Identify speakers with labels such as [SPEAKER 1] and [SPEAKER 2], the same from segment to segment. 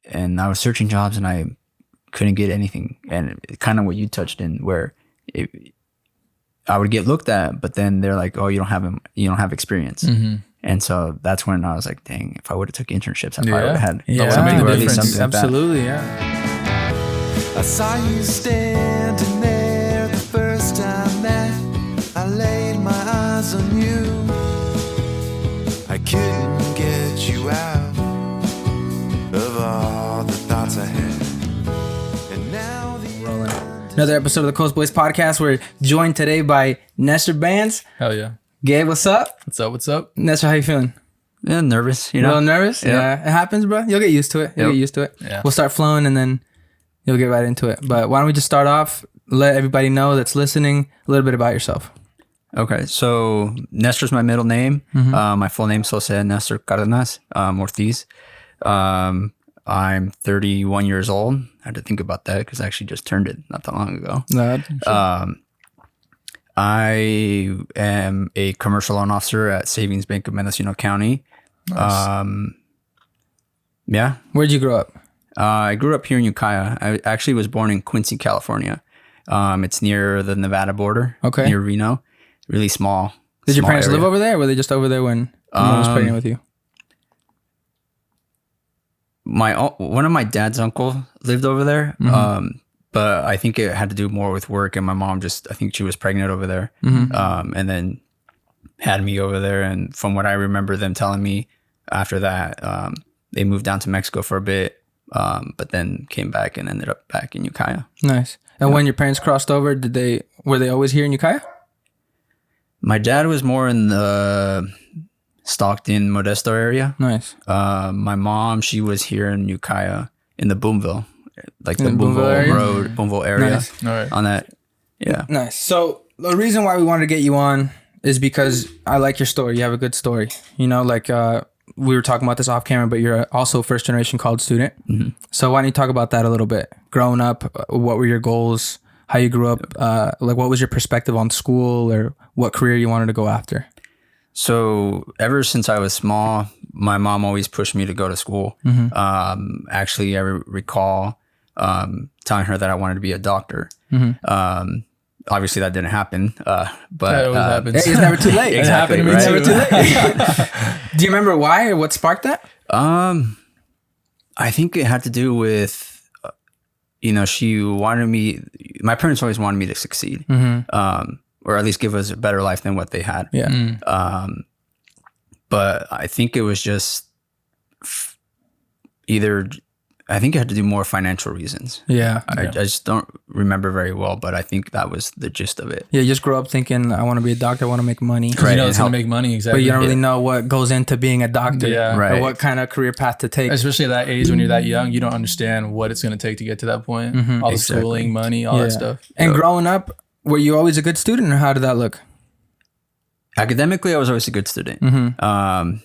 [SPEAKER 1] and I was searching jobs and I couldn't get anything. And kind of what you touched in, where I would get looked at, but then they're like, "Oh, you don't have experience." Mm-hmm. And so that's when I was like, "Dang, if I would have took internships, I probably would have had something, or at least something like
[SPEAKER 2] Absolutely,
[SPEAKER 1] that."
[SPEAKER 3] I saw you standing there the first time that I laid my eyes on you. I couldn't get you out of all the thoughts I had. And now
[SPEAKER 2] Another episode of the Coast Boys podcast. We're joined today by Nestor Bands.
[SPEAKER 4] Hell yeah.
[SPEAKER 2] Gabe, what's up?
[SPEAKER 4] What's up?
[SPEAKER 2] Nestor, how you feeling?
[SPEAKER 1] Yeah, nervous.
[SPEAKER 2] A little nervous? Yeah. It happens, bro. You'll get used to it.
[SPEAKER 4] Yeah.
[SPEAKER 2] We'll start flowing and then you'll get right into it. But why don't we just start off, let everybody know that's listening a little bit about yourself.
[SPEAKER 1] Okay, so Nestor's my middle name. Mm-hmm. My full name is Jose Nestor Cardenas, Ortiz. I'm 31 years old. I had to think about that because I actually just turned it not that long ago. I am a commercial loan officer at Savings Bank of Mendocino County. Nice. Yeah.
[SPEAKER 2] Where'd you grow up?
[SPEAKER 1] I grew up here in Ukiah. I actually was born in Quincy, California. It's near the Nevada border. Okay. Near Reno. Really small.
[SPEAKER 2] Did your parents
[SPEAKER 1] area.
[SPEAKER 2] live over there? Or were they just over there when your mom was pregnant with you?
[SPEAKER 1] One of my dad's uncle lived over there. Mm-hmm. But I think it had to do more with work, and my mom I think she was pregnant over there. Mm-hmm. And then had me over there. And from what I remember them telling me after that, they moved down to Mexico for a bit, but then came back and ended up back in Ukiah.
[SPEAKER 2] Nice. And when your parents crossed over, were they always here in Ukiah?
[SPEAKER 1] My dad was more in the Stockton, Modesto area.
[SPEAKER 2] Nice.
[SPEAKER 1] My mom, she was here in Ukiah in the Boomville, like the Boomville Road, Boomville area.
[SPEAKER 2] Nice.
[SPEAKER 4] All right.
[SPEAKER 1] On that. Yeah.
[SPEAKER 2] Nice. So the reason why we wanted to get you on is because I like your story. You have a good story. You know, like we were talking about this off camera, but you're also a first generation college student. Mm-hmm. So why don't you talk about that a little bit? Growing up, what were your goals? How you grew up? Like what was your perspective on school, or what career you wanted to go after?
[SPEAKER 1] So ever since I was small, my mom always pushed me to go to school. Mm-hmm. Actually, I recall telling her that I wanted to be a doctor. Mm-hmm. Obviously, that didn't happen. But
[SPEAKER 4] that always happens.
[SPEAKER 2] It's never too late.
[SPEAKER 1] Exactly.
[SPEAKER 4] It happened to me too.
[SPEAKER 2] Never too late. Do you remember why or what sparked that?
[SPEAKER 1] I think it had to do with, she wanted me. My parents always wanted me to succeed. Mm-hmm. Or at least give us a better life than what they had.
[SPEAKER 2] Yeah.
[SPEAKER 1] But I think it was just I think it had to do more financial reasons.
[SPEAKER 2] Yeah.
[SPEAKER 1] I just don't remember very well, but I think that was the gist of it.
[SPEAKER 2] Yeah, you just grow up thinking, I want to be a doctor, I want to make money.
[SPEAKER 4] Because you know it's going to make money, exactly.
[SPEAKER 2] But you don't really know what goes into being a doctor.
[SPEAKER 4] Yeah.
[SPEAKER 1] Right.
[SPEAKER 2] Or what kind of career path to take.
[SPEAKER 4] Especially at that age when you're that young, you don't understand what it's going to take to get to that point. Mm-hmm. All the schooling, money, all that stuff.
[SPEAKER 2] And growing up, were you always a good student, or how did that look?
[SPEAKER 1] Academically, I was always a good student. Mm-hmm.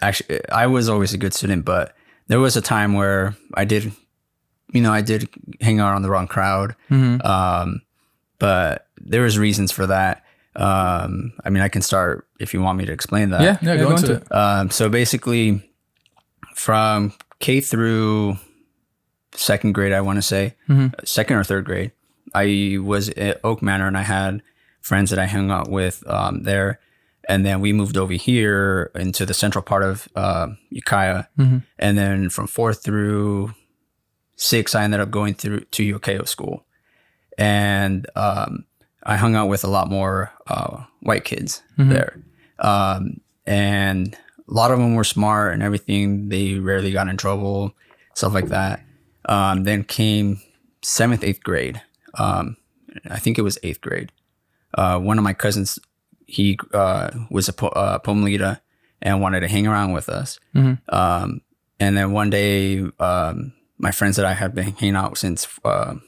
[SPEAKER 1] Actually, I was always a good student, but there was a time where I did hang out on the wrong crowd. Mm-hmm. But there was reasons for that. I mean, I can start if you want me to explain that.
[SPEAKER 2] Yeah, go into it.
[SPEAKER 1] So basically, from K through second grade, I want to say, second or third grade, I was at Oak Manor, and I had friends that I hung out with there. And then we moved over here into the central part of Ukiah. Mm-hmm. And then from 4th through 6th, I ended up going to Ukiah school. And I hung out with a lot more white kids there. And a lot of them were smart and everything. They rarely got in trouble, stuff like that. Then came 7th, 8th grade. I think it was 8th grade. One of my cousins, he was a poem leader and wanted to hang around with us. Mm-hmm. And then one day, my friends that I had been hanging out since 4th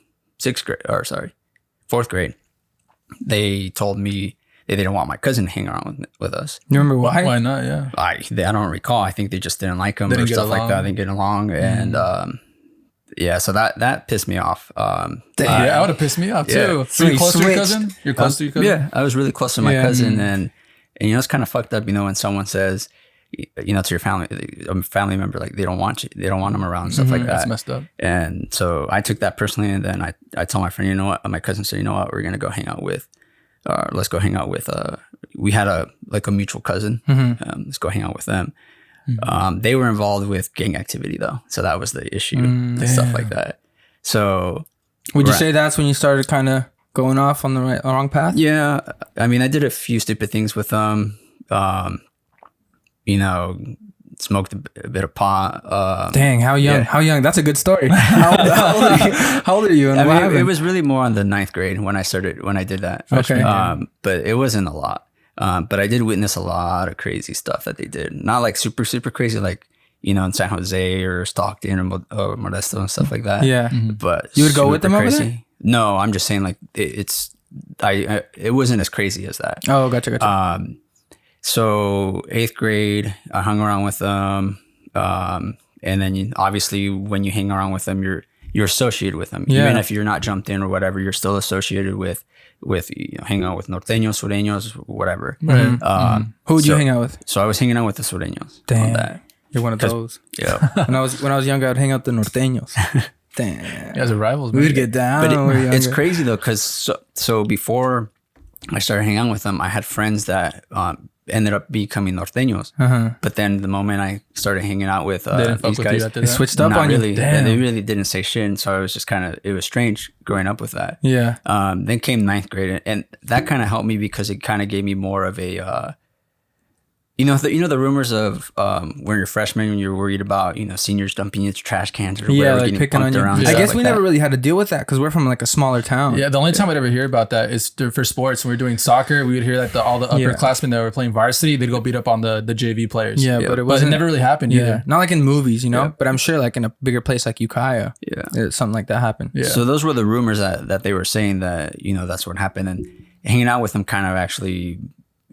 [SPEAKER 1] grade, they told me they didn't want my cousin to hang around with us.
[SPEAKER 2] You remember why?
[SPEAKER 4] Why not? Yeah.
[SPEAKER 1] I don't recall. I think they just didn't like him or stuff like that. They didn't get along. Mm-hmm. And yeah, so that pissed me off.
[SPEAKER 4] Yeah, I would have pissed me off too.
[SPEAKER 1] So
[SPEAKER 4] you close to your cousin? You're close to your cousin?
[SPEAKER 1] Yeah, I was really close to my cousin, and it's kind of fucked up, when someone says, to your family, a family member, like they don't want them around, stuff like that.
[SPEAKER 4] That's messed up.
[SPEAKER 1] And so I took that personally, and then I told my friend, you know what, my cousin said, you know what, we're gonna go hang out with, let's go hang out with. We had a mutual cousin. Let's go hang out with them. They were involved with gang activity though, so that was the issue and stuff like that. So
[SPEAKER 2] would you say that's when you started kind of going off on the wrong path?
[SPEAKER 1] Yeah, I mean, I did a few stupid things with them. Smoked a bit of pot.
[SPEAKER 2] Dang, how young?
[SPEAKER 1] Yeah.
[SPEAKER 2] How young? That's a good story. How old are you? And
[SPEAKER 1] I mean, it was really more on the 9th grade when I did that.
[SPEAKER 2] Okay.
[SPEAKER 1] But it wasn't a lot. But I did witness a lot of crazy stuff that they did. Not like super, super crazy, like, in San Jose or Stockton or Modesto and stuff like that.
[SPEAKER 2] Yeah.
[SPEAKER 1] But
[SPEAKER 2] you would go with them
[SPEAKER 1] crazy.
[SPEAKER 2] over there?
[SPEAKER 1] No, I'm just saying like it wasn't as crazy as that.
[SPEAKER 2] Oh, gotcha.
[SPEAKER 1] So 8th grade, I hung around with them. And then obviously when you hang around with them, you're associated with them.
[SPEAKER 2] Yeah.
[SPEAKER 1] Even if you're not jumped in or whatever, you're still associated with hanging out with norteños, sureños, whatever.
[SPEAKER 2] Right. Who would you hang out with?
[SPEAKER 1] So I was hanging out with the sureños.
[SPEAKER 2] Damn.
[SPEAKER 1] On that.
[SPEAKER 2] You're one of those.
[SPEAKER 1] Yeah.
[SPEAKER 2] when I was younger, I'd hang out with the norteños. Damn.
[SPEAKER 4] You guys are rivals, man.
[SPEAKER 2] We'd get down.
[SPEAKER 1] But
[SPEAKER 2] when we were
[SPEAKER 1] it's
[SPEAKER 2] younger.
[SPEAKER 1] crazy though, because so before I started hanging out with them, I had friends that ended up becoming norteños. But then the moment I started hanging out with
[SPEAKER 4] They didn't fuck
[SPEAKER 1] these
[SPEAKER 4] with you
[SPEAKER 1] guys,
[SPEAKER 4] after
[SPEAKER 2] They
[SPEAKER 4] that?
[SPEAKER 2] switched up
[SPEAKER 1] not
[SPEAKER 2] on
[SPEAKER 1] really.
[SPEAKER 2] you. Damn.
[SPEAKER 1] They really didn't say shit, and so I was just it was strange growing up with that.
[SPEAKER 2] Yeah.
[SPEAKER 1] Then came 9th grade, and that kind of helped me because it kind of gave me more of a the rumors of when you're a freshman, when you're worried about seniors dumping into trash cans or
[SPEAKER 2] Yeah,
[SPEAKER 1] whatever,
[SPEAKER 2] like
[SPEAKER 1] getting
[SPEAKER 2] picking on
[SPEAKER 1] bumped
[SPEAKER 2] you.
[SPEAKER 1] around and
[SPEAKER 2] I
[SPEAKER 1] stuff
[SPEAKER 2] guess
[SPEAKER 1] like
[SPEAKER 2] we
[SPEAKER 1] that.
[SPEAKER 2] never really had to deal with that because we're from like a smaller town.
[SPEAKER 4] Yeah, the only time I'd ever hear about that is for sports. When we were doing soccer, we would hear that all the upperclassmen that were playing varsity, they'd go beat up on the JV players.
[SPEAKER 2] Yeah, but it wasn't.
[SPEAKER 4] never really happened either.
[SPEAKER 2] Not like in movies,
[SPEAKER 4] Yeah.
[SPEAKER 2] But I'm sure like in a bigger place like Ukiah, something like that happened.
[SPEAKER 4] Yeah.
[SPEAKER 1] So those were the rumors that they were saying that that's what happened, and hanging out with them kind of actually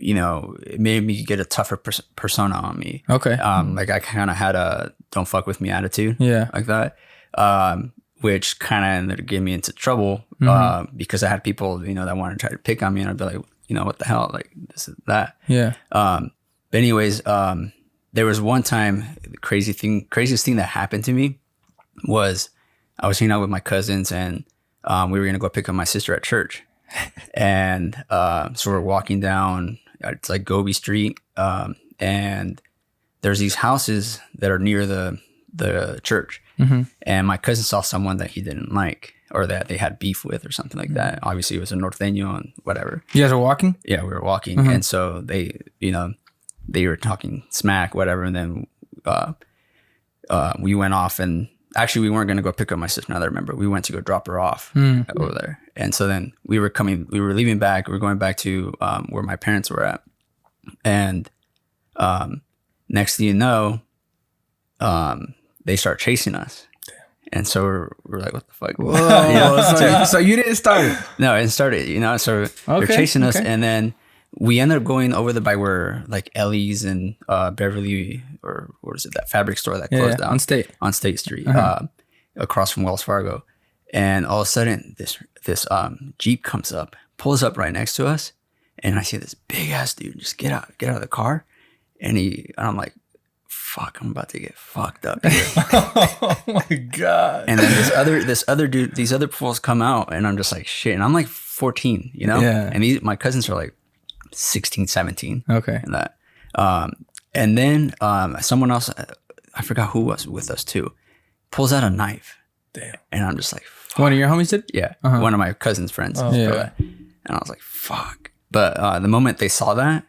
[SPEAKER 1] it made me get a tougher persona on me.
[SPEAKER 2] Okay.
[SPEAKER 1] Like I kind of had a don't fuck with me attitude.
[SPEAKER 2] Yeah.
[SPEAKER 1] Like that. Which kind of ended up getting me into trouble because I had people, that wanted to try to pick on me, and I'd be like, what the hell? Like this is that.
[SPEAKER 2] Yeah.
[SPEAKER 1] But anyways, there was one time the craziest thing that happened to me was I was hanging out with my cousins, and we were going to go pick up my sister at church. And so we're walking down, it's like Gobi Street, and there's these houses that are near the church. And my cousin saw someone that he didn't like, or that they had beef with or something like that. Obviously it was a norteño and whatever.
[SPEAKER 2] You guys are walking?
[SPEAKER 1] Yeah, we were walking. And so they were talking smack, whatever. And then we went off, and actually we weren't going to go pick up my sister. Now that I remember, we went to go drop her off over there. And so then we were leaving back. We were going back to where my parents were at. And next thing you know, they start chasing us. And so we're like, what the fuck?
[SPEAKER 2] Whoa, so you didn't start it?
[SPEAKER 1] No, it started, so they're chasing us. And then we ended up going over by where like Ellie's and Beverly, or what is it, that fabric store that closed down on State Street, across from Wells Fargo. And all of a sudden this Jeep comes up, pulls up right next to us, and I see this big ass dude just get out of the car, and I'm like, fuck, I'm about to get fucked up here.
[SPEAKER 4] Oh my god!
[SPEAKER 1] And then this other dude, these other fools come out, and I'm just like, shit. And I'm like 14,
[SPEAKER 2] Yeah.
[SPEAKER 1] And my cousins are like 16, 17.
[SPEAKER 2] Okay.
[SPEAKER 1] And that. And then someone else, I forgot who was with us too, pulls out a knife.
[SPEAKER 4] Damn.
[SPEAKER 1] And I'm just like, fuck.
[SPEAKER 2] One of your homies did?
[SPEAKER 1] Yeah. One of my cousin's friends.
[SPEAKER 2] Yeah.
[SPEAKER 1] And I was like, fuck. But the moment they saw that,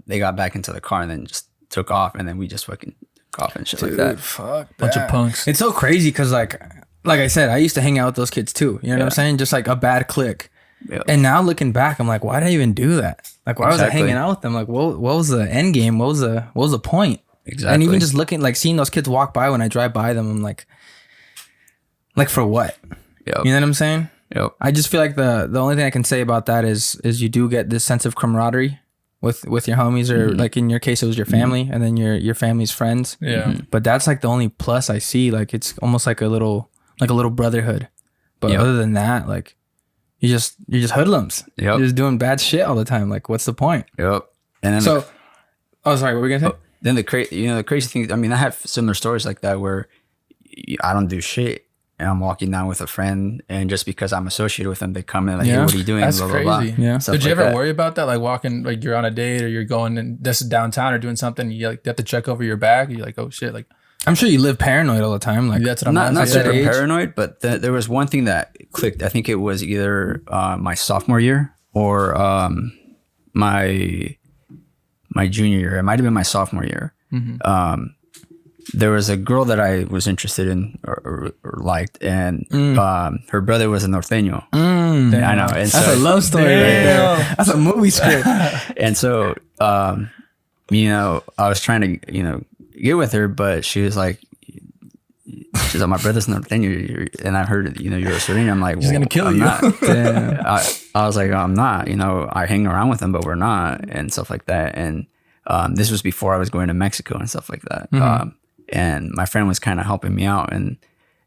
[SPEAKER 1] they got back into the car and then just took off, and then we just fucking took off and shit like that.
[SPEAKER 2] Fuck that.
[SPEAKER 4] Bunch of punks.
[SPEAKER 2] It's so crazy because like I said, I used to hang out with those kids too. You know what I'm saying? Just like a bad clique.
[SPEAKER 1] Yeah.
[SPEAKER 2] And now looking back, I'm like, why did I even do that? Like, why was I
[SPEAKER 1] Exactly.
[SPEAKER 2] hanging out with them? Like, what was the end game? What was the point?
[SPEAKER 1] Exactly.
[SPEAKER 2] And even just looking, like seeing those kids walk by when I drive by them, I'm like for what?
[SPEAKER 1] Yep.
[SPEAKER 2] You know what I'm saying?
[SPEAKER 1] Yep.
[SPEAKER 2] I just feel like the only thing I can say about that is you do get this sense of camaraderie with your homies, or like in your case it was your family, and then your family's friends.
[SPEAKER 4] Yeah.
[SPEAKER 2] But that's like the only plus I see. Like it's almost like a little brotherhood. But
[SPEAKER 1] Yep.
[SPEAKER 2] other than that, like you're just hoodlums.
[SPEAKER 1] Yep.
[SPEAKER 2] You're just doing bad shit all the time. Like what's the point?
[SPEAKER 1] Yep. And then
[SPEAKER 2] So, oh sorry, what were we gonna say?
[SPEAKER 1] then the crazy thing, I mean, I have similar stories like that where I don't do shit and I'm walking down with a friend, and just because I'm associated with them, they come in like, hey, what are you doing?
[SPEAKER 4] That's
[SPEAKER 1] blah,
[SPEAKER 4] crazy.
[SPEAKER 1] blah, blah.
[SPEAKER 2] Yeah.
[SPEAKER 1] Stuff
[SPEAKER 4] Did you
[SPEAKER 1] like
[SPEAKER 4] ever
[SPEAKER 1] that.
[SPEAKER 4] worry about that? Like walking, like you're on a date or you're going and this is downtown or doing something, you like have to check over your back. You're like, oh shit, like
[SPEAKER 2] I'm sure you live paranoid all the time. Like
[SPEAKER 4] that's what I'm
[SPEAKER 1] Not
[SPEAKER 4] asking.
[SPEAKER 1] super
[SPEAKER 2] age?
[SPEAKER 1] paranoid, but there was one thing that clicked. I think it was either my sophomore year or my junior year. It might have been my sophomore year. There was a girl that I was interested in or liked, and her brother was a norteño. I know. And
[SPEAKER 2] that's
[SPEAKER 1] so,
[SPEAKER 2] a love story right there. That's a movie script.
[SPEAKER 1] and so, you know, I was trying to, you know, get with her, but she's like, my brother's norteño, and I heard, you know, you're a Serena. I'm like,
[SPEAKER 4] He's gonna kill
[SPEAKER 1] I'm
[SPEAKER 4] you.
[SPEAKER 1] not. I was like, I'm not. You know, I hang around with him, but we're not, and stuff like that. And this was before I was going to Mexico and stuff like that. And my friend was kind of helping me out, and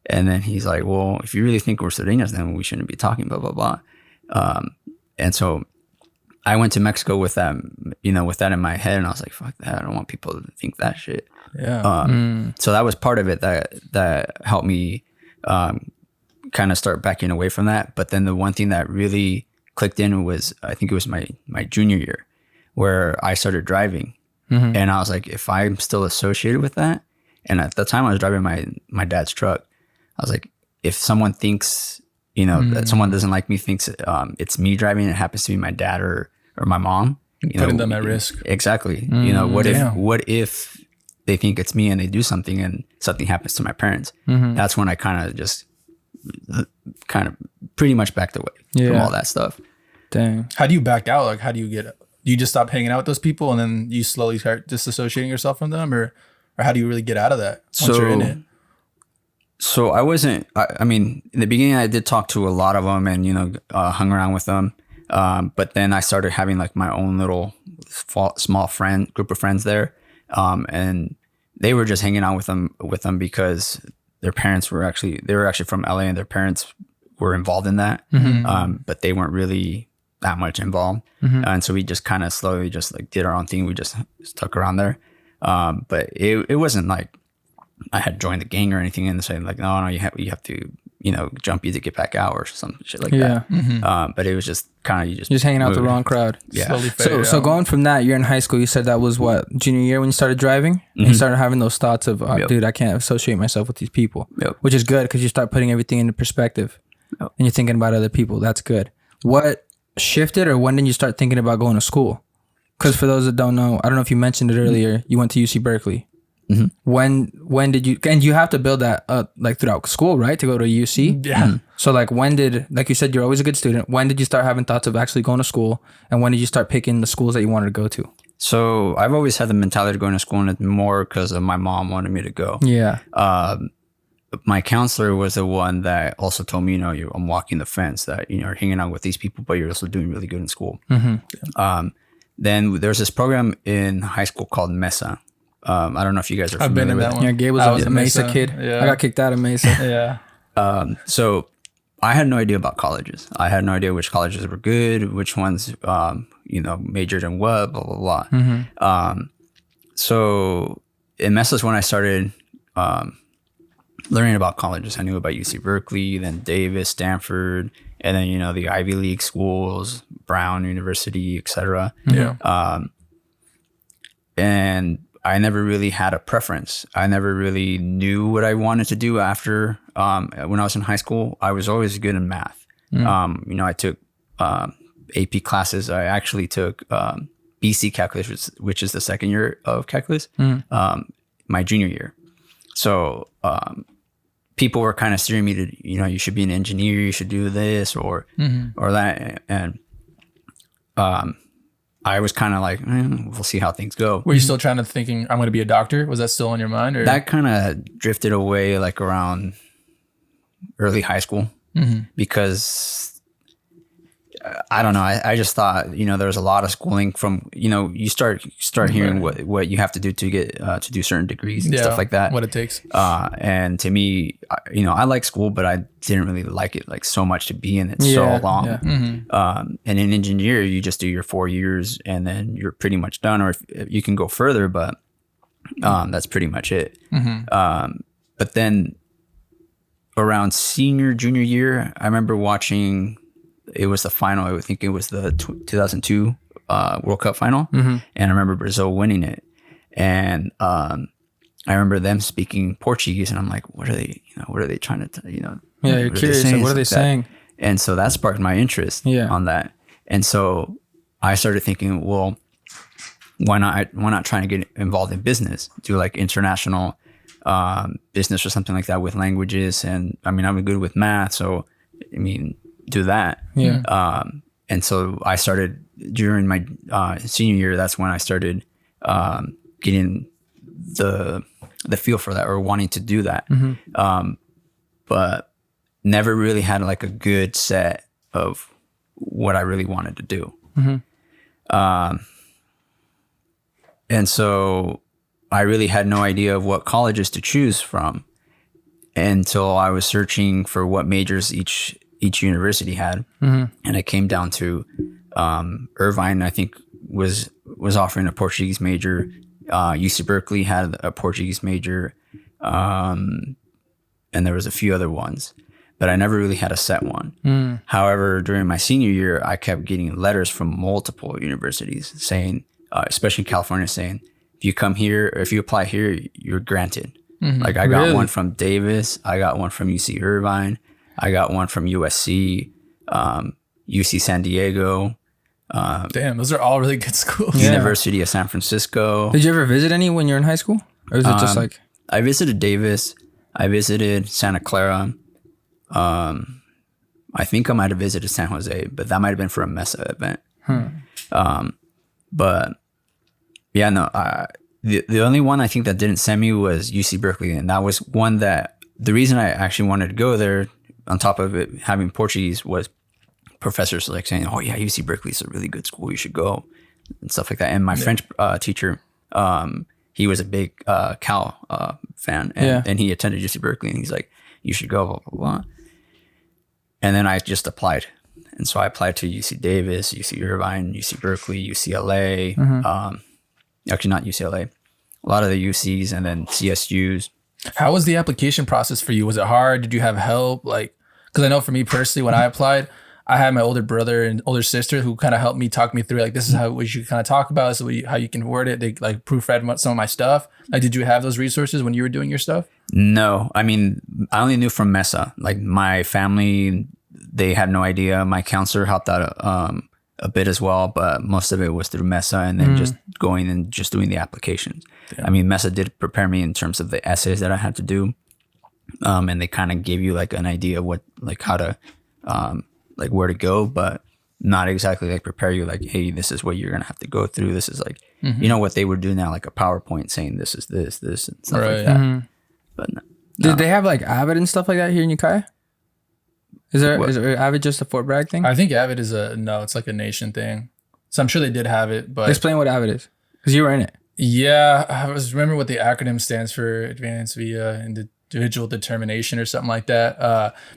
[SPEAKER 1] then he's like, well, if you really think we're Serenas, then we shouldn't be talking, blah blah blah. And so I went to Mexico with that, you know, with that in my head, and I was like, fuck that, I don't want people to think that shit.
[SPEAKER 4] Yeah.
[SPEAKER 1] So that was part of it that helped me kind of start backing away from that. But then the one thing that really clicked in was, I think it was my junior year, where I started driving, and I was like, if I'm still associated with that, and at the time I was driving my dad's truck, I was like, if someone thinks, you know, that someone doesn't like me, thinks it's me driving, it happens to be my dad or my mom, you
[SPEAKER 4] Putting
[SPEAKER 1] know,
[SPEAKER 4] them at risk.
[SPEAKER 1] Exactly. You know, what if they think it's me and they do something and something happens to my parents? That's when I kind of pretty much backed away from all that stuff.
[SPEAKER 2] Dang.
[SPEAKER 4] How do you back out? Like, how do you you just stop hanging out with those people and then you slowly start disassociating yourself from them, or how do you really get out of that once you're in it?
[SPEAKER 1] So I mean, in the beginning I did talk to a lot of them and, you know, hung around with them. But then I started having like my own little small group of friends there. And they were just hanging out with them because their parents were actually from LA, and their parents were involved in that. But they weren't really that much involved. And so we just kind of slowly just like did our own thing. We just stuck around there. But it wasn't like I had joined the gang or anything and saying like, no, you have to, you know, jump you to get back out or some shit like that. But it was just kind of, you just
[SPEAKER 2] hanging out with the wrong crowd.
[SPEAKER 1] Yeah.
[SPEAKER 2] So going from that, you're in high school, you said that was what, junior year when you started driving? And you started having those thoughts of, dude, I can't associate myself with these people, which is good because you start putting everything into perspective and you're thinking about other people. That's good. What shifted, or when did you start thinking about going to school? Because for those that don't know, I don't know if you mentioned it earlier, you went to UC Berkeley. When did you, and you have to build that up like throughout school, right, to go to UC?
[SPEAKER 4] Yeah.
[SPEAKER 2] So like when did, like you said, you're always a good student. When did you start having thoughts of actually going to school, and when did you start picking the schools that you wanted to go to?
[SPEAKER 1] So I've always had the mentality of going to school, and it's more because of my mom wanted me to go.
[SPEAKER 2] Yeah.
[SPEAKER 1] My counselor was the one that also told me, you know, I'm walking the fence, that, you know, you're hanging out with these people, but you're also doing really good in school. Then there's this program in high school called Mesa. I don't know if you guys are familiar
[SPEAKER 4] I've been in
[SPEAKER 1] with
[SPEAKER 4] that
[SPEAKER 1] it.
[SPEAKER 4] one.
[SPEAKER 2] Yeah, Gabe was a Mesa kid.
[SPEAKER 4] Yeah.
[SPEAKER 2] I got kicked out of Mesa.
[SPEAKER 4] Yeah.
[SPEAKER 1] So I had no idea about colleges. I had no idea which colleges were good, which ones, you know, majored in what, blah, blah, blah. So in Mesa is when I started learning about colleges. I knew about UC Berkeley, then Davis, Stanford, and then, you know, the Ivy League schools, Brown University, etc.
[SPEAKER 4] Yeah.
[SPEAKER 1] And I never really had a preference. I never really knew what I wanted to do after. When I was in high school, I was always good in math. You know, I took AP classes. I actually took BC calculus, which is the second year of calculus, my junior year. So people were kind of steering me to, you know, you should be an engineer, you should do this or that. And I was kind of like, we'll see how things go.
[SPEAKER 4] Were you still trying to thinking, I'm going to be a doctor? Was that still on your mind? Or?
[SPEAKER 1] That kind of drifted away like around early high school because I don't know. I just thought, you know, there was a lot of schooling from, you know, you start hearing what you have to do to get to do certain degrees and stuff like that.
[SPEAKER 4] What it takes.
[SPEAKER 1] And to me, you know, I like school, but I didn't really like it like so much to be in it so long.
[SPEAKER 2] Yeah.
[SPEAKER 1] And in engineer, you just do your 4 years and then you're pretty much done, or if you can go further. But That's pretty much it. But then around junior year, I remember watching, it was the final, I think it was the 2002 World Cup final. And I remember Brazil winning it. And I remember them speaking Portuguese, and I'm like, what are they trying to,
[SPEAKER 2] Yeah, you're curious. What are they saying?
[SPEAKER 1] And so that sparked my interest on that. And so I started thinking, well, why not try to get involved in business, do like international business or something like that with languages. And I mean, I'm good with math, so I mean, do that.
[SPEAKER 2] Yeah.
[SPEAKER 1] And so I started during my senior year. That's when I started getting the feel for that, or wanting to do that. But never really had like a good set of what I really wanted to do. And so I really had no idea of what colleges to choose from until I was searching for what majors each university had. And it came down to Irvine, I think, was offering a Portuguese major. UC Berkeley had a Portuguese major. And there was a few other ones, but I never really had a set one. However, during my senior year, I kept getting letters from multiple universities saying, especially in California, saying, if you come here, or if you apply here, you're granted. Like I got one from Davis, I got one from UC Irvine, I got one from USC, UC San Diego.
[SPEAKER 4] Damn, those are all really good schools.
[SPEAKER 1] University of San Francisco.
[SPEAKER 2] Did you ever visit any when you're in high school? Or is it just like...
[SPEAKER 1] I visited Davis. I visited Santa Clara. I think I might have visited San Jose, but that might have been for a MESA event. But yeah, no, the only one I think that didn't send me was UC Berkeley. And that was one that the reason I actually wanted to go there, on top of it having Portuguese, was professors like saying, oh yeah, UC Berkeley is a really good school, you should go, and stuff like that. And my French teacher, he was a big Cal fan, and he attended UC Berkeley, and he's like, you should go, blah, blah, blah. And then I just applied. And so I applied to UC Davis, UC Irvine, UC Berkeley, UCLA, actually not UCLA, a lot of the UCs, and then CSUs.
[SPEAKER 4] How was the application process for you? Was it hard? Did you have help? Like, because I know for me personally, when I applied, I had my older brother and older sister who kind of helped me, talk me through, like, this is how we should kind of talk about it, so how you can word it. They like proofread some of my stuff. Like, did you have those resources when you were doing your stuff?
[SPEAKER 1] No, I mean, I only knew from MESA. Like my family, they had no idea. My counselor helped out a bit as well, but most of it was through MESA, and then just going and just doing the applications. Damn. I mean, MESA did prepare me in terms of the essays that I had to do. And they kind of gave you like an idea of what, like how to, like where to go, but not exactly like prepare you like, hey, this is what you're going to have to go through. This is like, you know what they would do now, like a PowerPoint saying this is this, and stuff like that. But no.
[SPEAKER 2] Did they have like Avid and stuff like that here in Ukiah? Is there Avid just a Fort Bragg thing?
[SPEAKER 4] I think Avid is it's like a nation thing. So I'm sure they did have it, but...
[SPEAKER 2] Explain what Avid is, because you were in it.
[SPEAKER 4] Yeah, I remember what the acronym stands for, Advanced Via Individual Determination or something like that.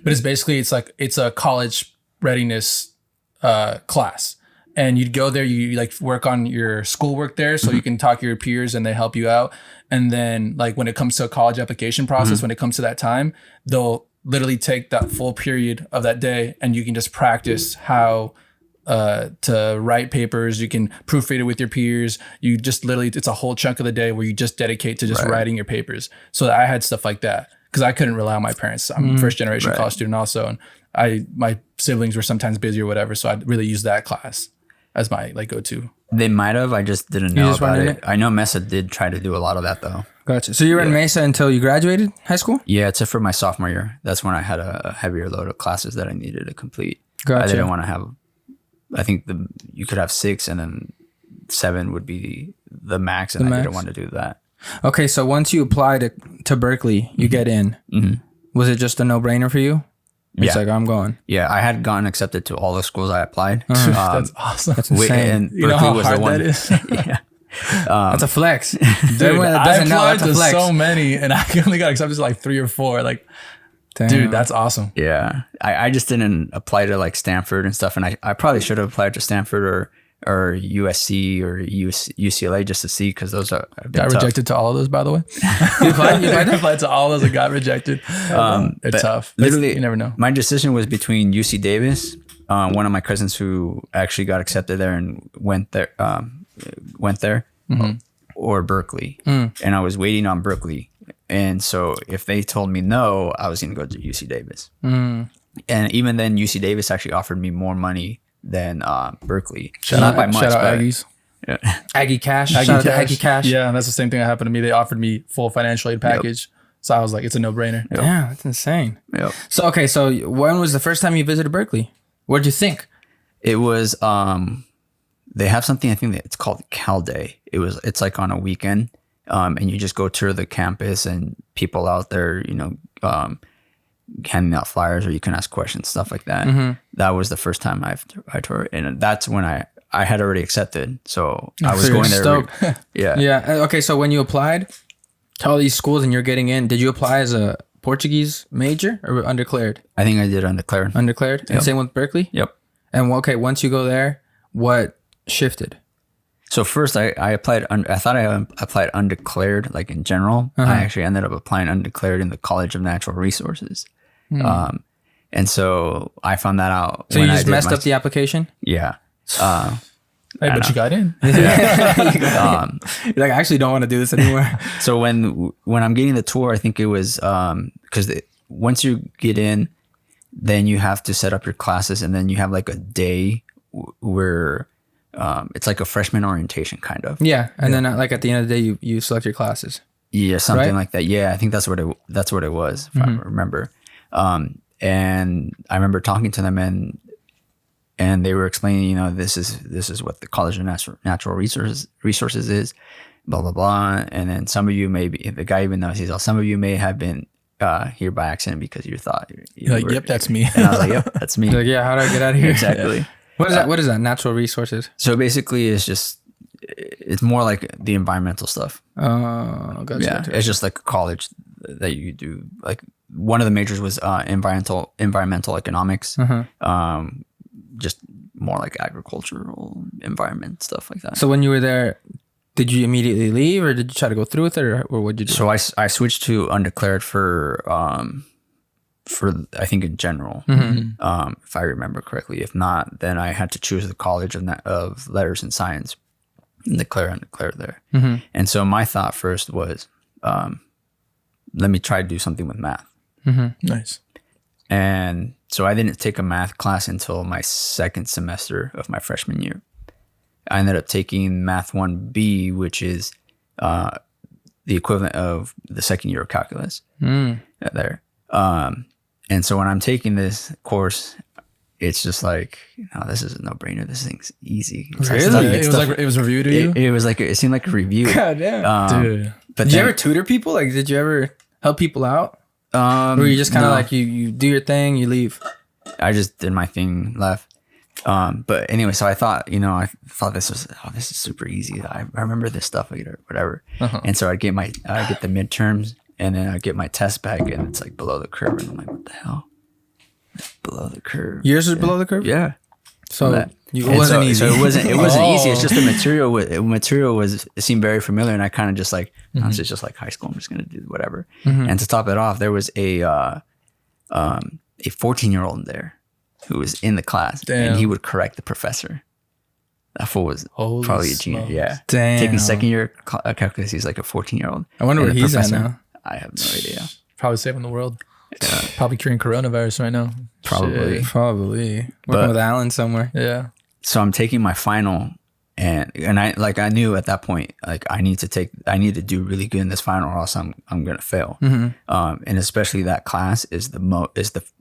[SPEAKER 4] But it's basically, it's a college readiness class. And you'd go there, you like work on your schoolwork there, so you can talk to your peers and they help you out. And then like when it comes to a college application process, when it comes to that time, they'll literally take that full period of that day and you can just practice how to write papers. You can proofread it with your peers. You just literally, it's a whole chunk of the day where you just dedicate to just writing your papers. So I had stuff like that because I couldn't rely on my parents. I'm a first generation college student also. And my siblings were sometimes busy or whatever. So I'd really use that class as my like go-to.
[SPEAKER 1] They might have. I just didn't know about it. I know MESA did try to do a lot of that though.
[SPEAKER 2] Gotcha. So you were in Mesa until you graduated high school?
[SPEAKER 1] Yeah, except for my sophomore year. That's when I had a heavier load of classes that I needed to complete.
[SPEAKER 2] Gotcha.
[SPEAKER 1] I didn't want to have, I think you could have 6 and then 7 would be the max, and I didn't want to do that.
[SPEAKER 2] Okay, so once you apply to Berkeley, you get in. Was it just a no-brainer for you? It's like, I'm going.
[SPEAKER 1] Yeah, I had gotten accepted to all the schools I applied.
[SPEAKER 4] That's awesome.
[SPEAKER 2] That's insane.
[SPEAKER 1] And
[SPEAKER 4] you know how hard that is?
[SPEAKER 1] Yeah.
[SPEAKER 2] That's a flex.
[SPEAKER 4] Dude, I applied to so many and I only got accepted to like 3 or 4. Like, damn. Dude, that's awesome.
[SPEAKER 1] Yeah. I just didn't apply to like Stanford and stuff. And I probably should have applied to Stanford or USC or UCLA just to see, because those are
[SPEAKER 4] Got rejected to all of those, by the way. You applied to all of those and got rejected. They're tough.
[SPEAKER 1] Literally,
[SPEAKER 4] You never know.
[SPEAKER 1] My decision was between UC Davis, one of my cousins who actually got accepted there and went there, or Berkeley. And I was waiting on Berkeley. And so if they told me no, I was going to go to UC Davis. And even then, UC Davis actually offered me more money than Berkeley.
[SPEAKER 4] Shout out Aggies.
[SPEAKER 1] Yeah.
[SPEAKER 2] Aggie Cash. Shout out to Aggie Cash.
[SPEAKER 4] Yeah, and that's the same thing that happened to me. They offered me full financial aid package. So I was like, it's a no-brainer.
[SPEAKER 2] Yeah, that's insane.
[SPEAKER 1] Yep.
[SPEAKER 2] So when was the first time you visited Berkeley? What did you think?
[SPEAKER 1] It was they have something, I think that it's called Cal Day. It's like on a weekend, and you just go tour the campus and people out there, handing out flyers, or you can ask questions, stuff like that. That was the first time I toured, and that's when I had already accepted, so I was going there.
[SPEAKER 2] Yeah. Okay, so when you applied to all these schools and you're getting in, did you apply as a Portuguese major or undeclared?
[SPEAKER 1] I think I did undeclared.
[SPEAKER 2] Undeclared?
[SPEAKER 1] Yep.
[SPEAKER 2] And same with Berkeley?
[SPEAKER 1] Yep.
[SPEAKER 2] And once you go there, what shifted?
[SPEAKER 1] So first I applied, I thought I applied undeclared, like in general. I actually ended up applying undeclared in the College of Natural Resources. And so I found that out.
[SPEAKER 2] So you just messed up the application?
[SPEAKER 1] Yeah.
[SPEAKER 4] Hey, but you got in.
[SPEAKER 2] You're like, I actually don't want to do this anymore.
[SPEAKER 1] So when I'm getting the tour, I think it was because once you get in, then you have to set up your classes, and then you have like a day where it's like a freshman orientation kind of.
[SPEAKER 2] Yeah, and then like at the end of the day, you select your classes.
[SPEAKER 1] Yeah, something
[SPEAKER 2] right?
[SPEAKER 1] like that. Yeah, I think that's what it was, if I remember. And I remember talking to them, and they were explaining, this is what the College of Natural Resources is, blah blah blah. And then some of you the guy even knows, he's all, some of you may have been here by accident because you thought you
[SPEAKER 4] You're like, yep, that's me.
[SPEAKER 1] And I was like, yep, that's me.
[SPEAKER 2] You're like, yeah, how do I get out of here?
[SPEAKER 1] Exactly.
[SPEAKER 2] What is that? What is that? Natural resources.
[SPEAKER 1] So basically, it's more like the environmental stuff.
[SPEAKER 2] Oh, gotcha.
[SPEAKER 1] Yeah, it's just like a college that you do. Like one of the majors was environmental economics. Just more like agricultural environment stuff like that.
[SPEAKER 2] So when you were there, did you immediately leave, or did you try to go through with it, or what did you do?
[SPEAKER 1] So I switched to undeclared for I think in general, if I remember correctly. If not, then I had to choose the College of Letters and Science, undeclared there. And so my thought first was, let me try to do something with math.
[SPEAKER 4] Nice.
[SPEAKER 1] And so I didn't take a math class until my second semester of my freshman year. I ended up taking Math 1B, which is the equivalent of the second year of calculus there. And so when I'm taking this course, it's just like, this is a no-brainer. This thing's easy.
[SPEAKER 2] Really?
[SPEAKER 4] It was a review to you?
[SPEAKER 1] It seemed like a review.
[SPEAKER 2] God damn.
[SPEAKER 4] Dude.
[SPEAKER 1] But
[SPEAKER 2] Did you ever tutor people? Like, did you ever help people out? Or you just kind of
[SPEAKER 1] no.
[SPEAKER 2] like you do your thing, you leave?
[SPEAKER 1] I just did my thing, left. But anyway, so I thought, I thought this is super easy. I remember this stuff, whatever. And so I get the midterms, and then I get my test back, and it's like below the curve, and I'm like, what the hell? Below the curve.
[SPEAKER 2] Yours was below the curve?
[SPEAKER 1] Yeah.
[SPEAKER 2] So it
[SPEAKER 1] And
[SPEAKER 2] wasn't easy.
[SPEAKER 1] So it wasn't easy. It's just the material. It seemed very familiar, and I kind of just like, this is just like high school. I'm just gonna do whatever. And to top it off, there was a 14-year-old there who was in the class, and he would correct the professor. That fool was probably a junior.
[SPEAKER 4] smokes.
[SPEAKER 1] Yeah.
[SPEAKER 2] Damn.
[SPEAKER 1] Taking second year calculus, he's like a 14-year-old.
[SPEAKER 2] I wonder where he's at now.
[SPEAKER 1] I have no idea.
[SPEAKER 4] Probably saving the world. Probably curing coronavirus right now.
[SPEAKER 1] Probably.
[SPEAKER 4] Shit.
[SPEAKER 2] Probably working with Alan somewhere.
[SPEAKER 4] Yeah.
[SPEAKER 1] So I'm taking my final, and I knew at that point, like I need to do really good in this final, or else I'm gonna fail. And especially that class is the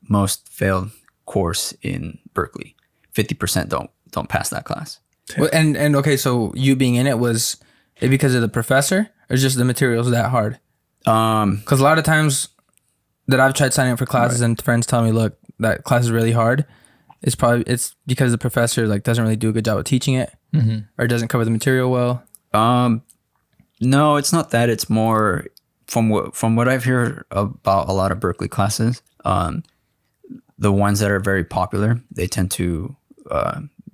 [SPEAKER 1] most failed course in Berkeley. 50% don't pass that class.
[SPEAKER 2] Well, and okay, so you being in it, was it because of the professor, or just the materials that hard? Because a lot of times that I've tried signing up for classes, and friends tell me, look, that class is really hard. It's because the professor like doesn't really do a good job of teaching it, or doesn't cover the material well.
[SPEAKER 1] No, it's not that. It's more from what I've heard about a lot of Berkeley classes. The ones that are very popular, they tend to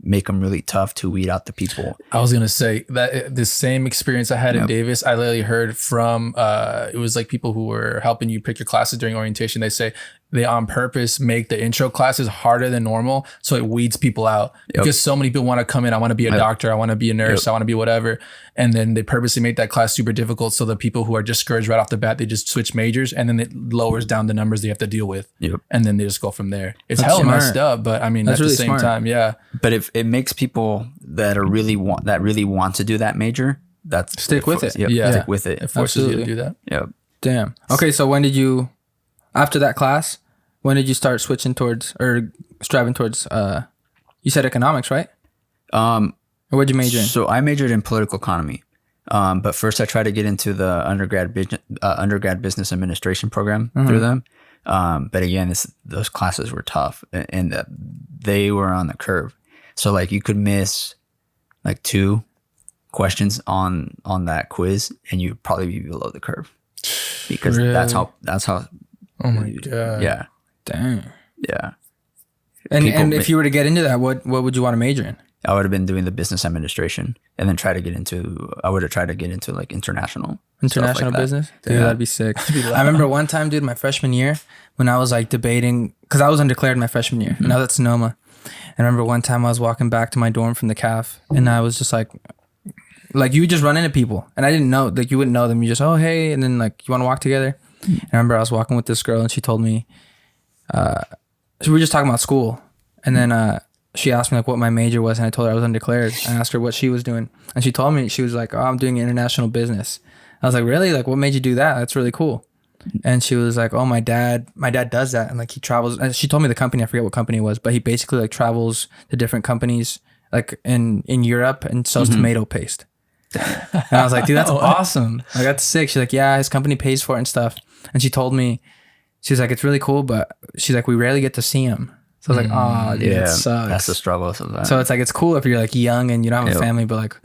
[SPEAKER 1] make them really tough to weed out the people.
[SPEAKER 4] I was gonna say that the same experience I had in Davis, I literally heard from it was like people who were helping you pick your classes during orientation. They say they on purpose make the intro classes harder than normal so it weeds people out because so many people want to come in. I want to be a doctor. I want to be a nurse. I want to be whatever. And then they purposely make that class super difficult so the people who are discouraged right off the bat, they just switch majors, and then it lowers down the numbers they have to deal with. And then they just go from there. It's hella messed up, but I mean, at the same time,
[SPEAKER 1] But if it makes people that really want to do that major,
[SPEAKER 2] stick with it.
[SPEAKER 1] Stick with it.
[SPEAKER 4] It forces you to do that.
[SPEAKER 2] Damn. Okay, so when did you, after that class, when did you start switching towards or striving towards? You said economics, right? Or what'd you major in?
[SPEAKER 1] So I majored in political economy, but first I tried to get into the undergrad business administration program through them. But again, those classes were tough, and they were on the curve. So like you could miss like 2 questions on that quiz, and you'd probably be below the curve because that's how.
[SPEAKER 4] Oh my god!
[SPEAKER 1] Yeah.
[SPEAKER 2] Dang.
[SPEAKER 1] Yeah.
[SPEAKER 2] And if you were to get into that, what would you want to major in?
[SPEAKER 1] I would have been doing the business administration, and then I would have tried to get into like international like
[SPEAKER 2] business. Dude, that'd be sick. I remember one time, dude, my freshman year, when I was like debating, because I was undeclared my freshman year, and I was at Sonoma. I remember one time I was walking back to my dorm from the CAF, and I was just like you would just run into people, and I didn't know, like you wouldn't know them. You just, oh, hey, and then like, you want to walk together? And I remember I was walking with this girl, and she told me, so we were just talking about school, and then she asked me like what my major was, and I told her I was undeclared. I asked her what she was doing, and she told me, she was like, oh, I'm doing international business. I was like, really? Like, what made you do that? That's really cool. And she was like, oh, my dad does that, and like he travels. And she told me the company, I forget what company it was, but he basically like travels to different companies like in Europe and sells tomato paste. And I was like, dude, that's awesome. Like, that's sick. She's like, yeah, his company pays for it and stuff. And she told me, she's like, it's really cool, but she's like, we rarely get to see him. So I was like, oh, dude, it sucks.
[SPEAKER 1] That's the struggle sometimes.
[SPEAKER 2] So it's like, it's cool if you're like young and you don't have a family, but like,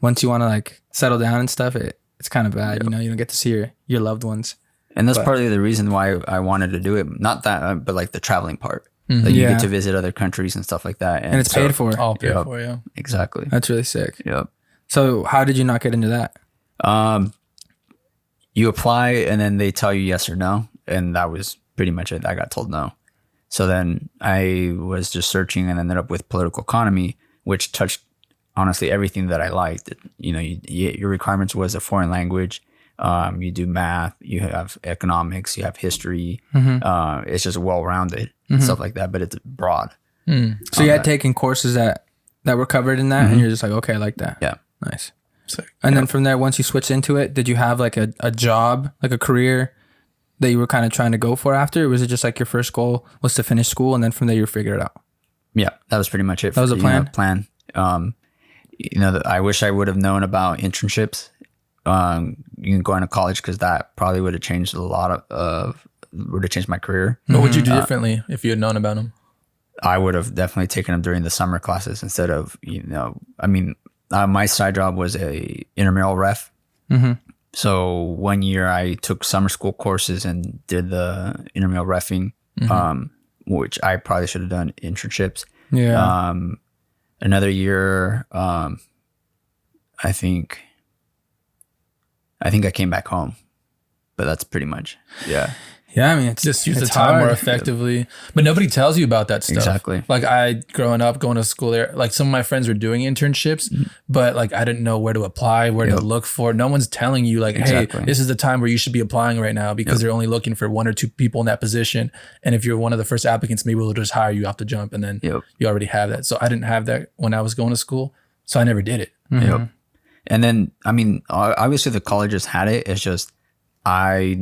[SPEAKER 2] once you want to like settle down and stuff, it's kind of bad. You know, you don't get to see your loved ones.
[SPEAKER 1] And that's partly the reason why I wanted to do it. Not that, but like the traveling part. Like you get to visit other countries and stuff like that.
[SPEAKER 2] And it's paid for.
[SPEAKER 4] All paid for, yeah.
[SPEAKER 1] Exactly.
[SPEAKER 2] That's really sick.
[SPEAKER 1] Yep.
[SPEAKER 2] So how did you not get into that?
[SPEAKER 1] You apply and then they tell you yes or no. And that was pretty much it. I got told no. So then I was just searching and ended up with political economy, which touched honestly everything that I liked. You know, your requirements was a foreign language. You do math, you have economics, you have history. It's just well-rounded stuff like that, but it's broad.
[SPEAKER 2] So you had taken courses that were covered in that, and you're just like, okay, I like that.
[SPEAKER 1] Yeah.
[SPEAKER 2] Nice. And then from there, once you switched into it, did you have like a job, like a career that you were kind of trying to go for after? Or was it just like your first goal was to finish school, and then from there you figured it out?
[SPEAKER 1] Yeah, that was pretty much it.
[SPEAKER 2] That was a plan?
[SPEAKER 1] I wish I would have known about internships. You can go into college, because that probably would have changed would have changed my career.
[SPEAKER 4] What would you do differently if you had known about them?
[SPEAKER 1] I would have definitely taken them during the summer classes instead of, my side job was a intramural ref. So 1 year I took summer school courses and did the intramural reffing, which I probably should have done internships.
[SPEAKER 2] Yeah.
[SPEAKER 1] Another year, I think I came back home, but that's pretty much, yeah.
[SPEAKER 2] Yeah, I mean, it's
[SPEAKER 4] just use the time more effectively. But nobody tells you about that stuff.
[SPEAKER 1] Exactly.
[SPEAKER 4] Like growing up, going to school there, like some of my friends were doing internships, but like I didn't know where to apply, where to look for. No one's telling you like, hey, this is the time where you should be applying right now, because they're only looking for 1 or 2 people in that position. And if you're one of the first applicants, maybe we'll just hire you off the jump, and then you already have that. So I didn't have that when I was going to school, so I never did it.
[SPEAKER 1] And then, obviously the colleges had it. It's just I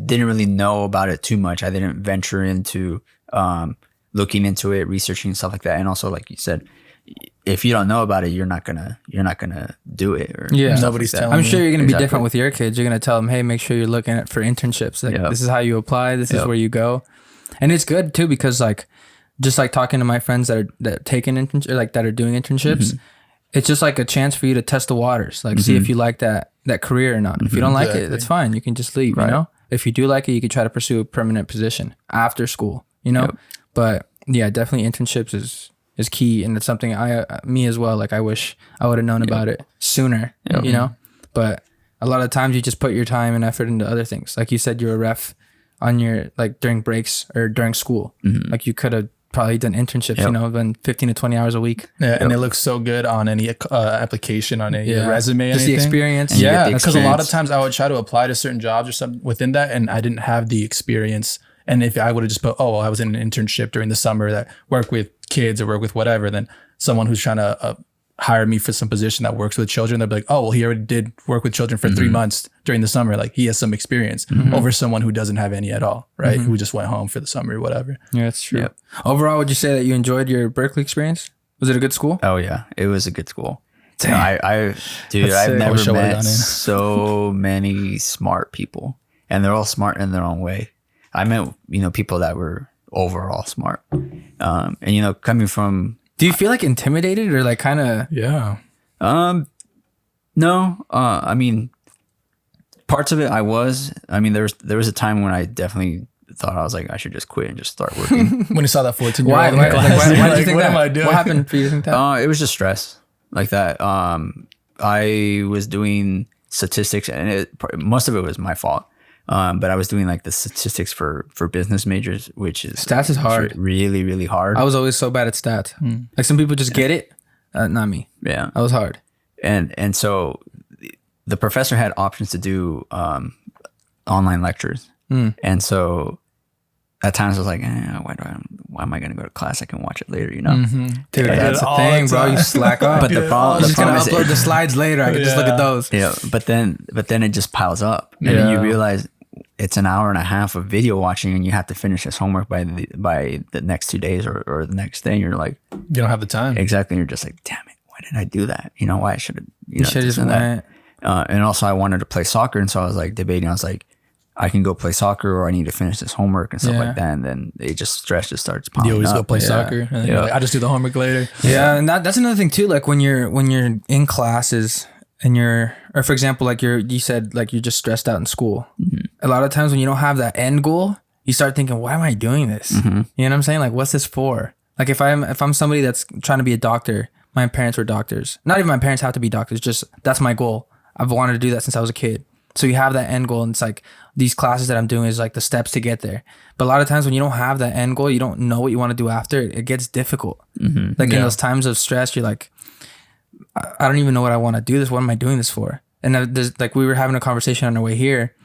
[SPEAKER 1] didn't really know about it too much. I didn't venture into looking into it, researching stuff like that. And also, like you said, if you don't know about it, you're not gonna do it. Or
[SPEAKER 4] nobody's telling you.
[SPEAKER 2] I'm sure you're gonna be different with your kids. You're gonna tell them, hey, make sure you're looking for internships. Like, this is how you apply. This is where you go. And it's good too, because like, just like talking to my friends that are doing internships, it's just like a chance for you to test the waters, like see if you like that career or not. If you don't like it, that's fine. You can just leave, you know? If you do like it, you can try to pursue a permanent position after school, you know? But yeah, definitely internships is key, and it's something me as well. Like I wish I would have known about it sooner, you know. But a lot of times you just put your time and effort into other things. Like you said, you're a ref on your like during breaks or during school. Like you could have probably done internships, you know, been 15 to 20 hours a week.
[SPEAKER 4] Yeah, and it looks so good on any application, on any resume,
[SPEAKER 2] just
[SPEAKER 4] anything.
[SPEAKER 2] the experience.
[SPEAKER 4] Yeah, because a lot of times I would try to apply to certain jobs or something within that, and I didn't have the experience. And if I would have just put, I was in an internship during the summer that work with kids or work with whatever, then someone who's trying to hire me for some position that works with children, they'll be like, oh, well, he already did work with children for 3 months during the summer. Like he has some experience over someone who doesn't have any at all, right? Who just went home for the summer or whatever.
[SPEAKER 2] Yeah, that's true. Yep. Overall, would you say that you enjoyed your Berkeley experience? Was it a good school?
[SPEAKER 1] Oh yeah, it was a good school. Damn. I've never met so many smart people, and they're all smart in their own way. I met, people that were overall smart. And, coming from...
[SPEAKER 2] Do you feel like intimidated or like kind of...
[SPEAKER 4] Yeah.
[SPEAKER 1] No. I mean, parts of it I was. I mean, there was a time when I definitely thought I was like, I should just quit and just start working.
[SPEAKER 4] When you saw that 14-year-old.
[SPEAKER 2] Why did you think
[SPEAKER 4] what
[SPEAKER 2] that?
[SPEAKER 4] am I doing?
[SPEAKER 2] What happened for you to think that?
[SPEAKER 1] It was just stress like that. I was doing statistics, and most of it was my fault. But I was doing like the statistics for business majors, which is
[SPEAKER 2] stats is hard,
[SPEAKER 1] really, really hard.
[SPEAKER 2] I was always so bad at stats. Like some people just get it, not me.
[SPEAKER 1] Yeah,
[SPEAKER 2] I was hard.
[SPEAKER 1] And so the professor had options to do online lectures, and so at times I was like, why am I going to go to class? I can watch it later,
[SPEAKER 2] Dude, that's the thing, bro. You slack off.
[SPEAKER 1] But the problem
[SPEAKER 2] is gonna upload the slides later. I can just look at those.
[SPEAKER 1] Yeah, but then it just piles up, and then you realize it's an hour and a half of video watching, and you have to finish this homework by the next 2 days or the next day. And you're like,
[SPEAKER 4] you don't have the time.
[SPEAKER 1] Exactly. And you're just like, damn it, why did I do that? Why I should have.
[SPEAKER 2] You should have just went.
[SPEAKER 1] And also, I wanted to play soccer, and so I was like debating. I was like, I can go play soccer, or I need to finish this homework and stuff like that. And then stress just starts piling up.
[SPEAKER 4] You always go play soccer, and then you're like, I just do the homework later.
[SPEAKER 2] Yeah, and that's another thing too. Like when you're in classes. And or for example, like you said, like you're just stressed out in school. A lot of times when you don't have that end goal, you start thinking, why am I doing this? You know what I'm saying? Like, what's this for? Like if I'm somebody that's trying to be a doctor, my parents were doctors. Not even my parents have to be doctors. Just that's my goal. I've wanted to do that since I was a kid. So you have that end goal, and it's like these classes that I'm doing is like the steps to get there. But a lot of times when you don't have that end goal, you don't know what you want to do after. It gets difficult. Like in those times of stress, you're like, I don't even know what I want to do this. What am I doing this for? And there's, like we were having a conversation on our way here.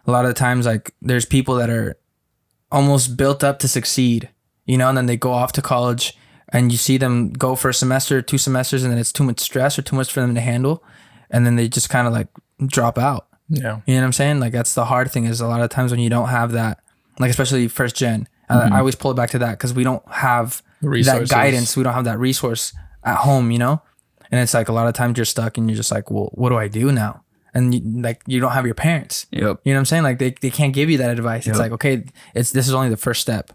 [SPEAKER 2] A lot of the times, like there's people that are almost built up to succeed, and then they go off to college, and you see them go for a semester, 2 semesters, and then it's too much stress or too much for them to handle, and then they just kind of like drop out.
[SPEAKER 4] Yeah,
[SPEAKER 2] you know what I'm saying? Like that's the hard thing is a lot of times when you don't have that, like especially first gen. I always pull it back to that because we don't have that guidance. We don't have that resource at home, And it's like a lot of times you're stuck and you're just like, well, what do I do now? And you don't have your parents.
[SPEAKER 1] Yep.
[SPEAKER 2] You know what I'm saying? Like they can't give you that advice. It's like, okay, this is only the first step.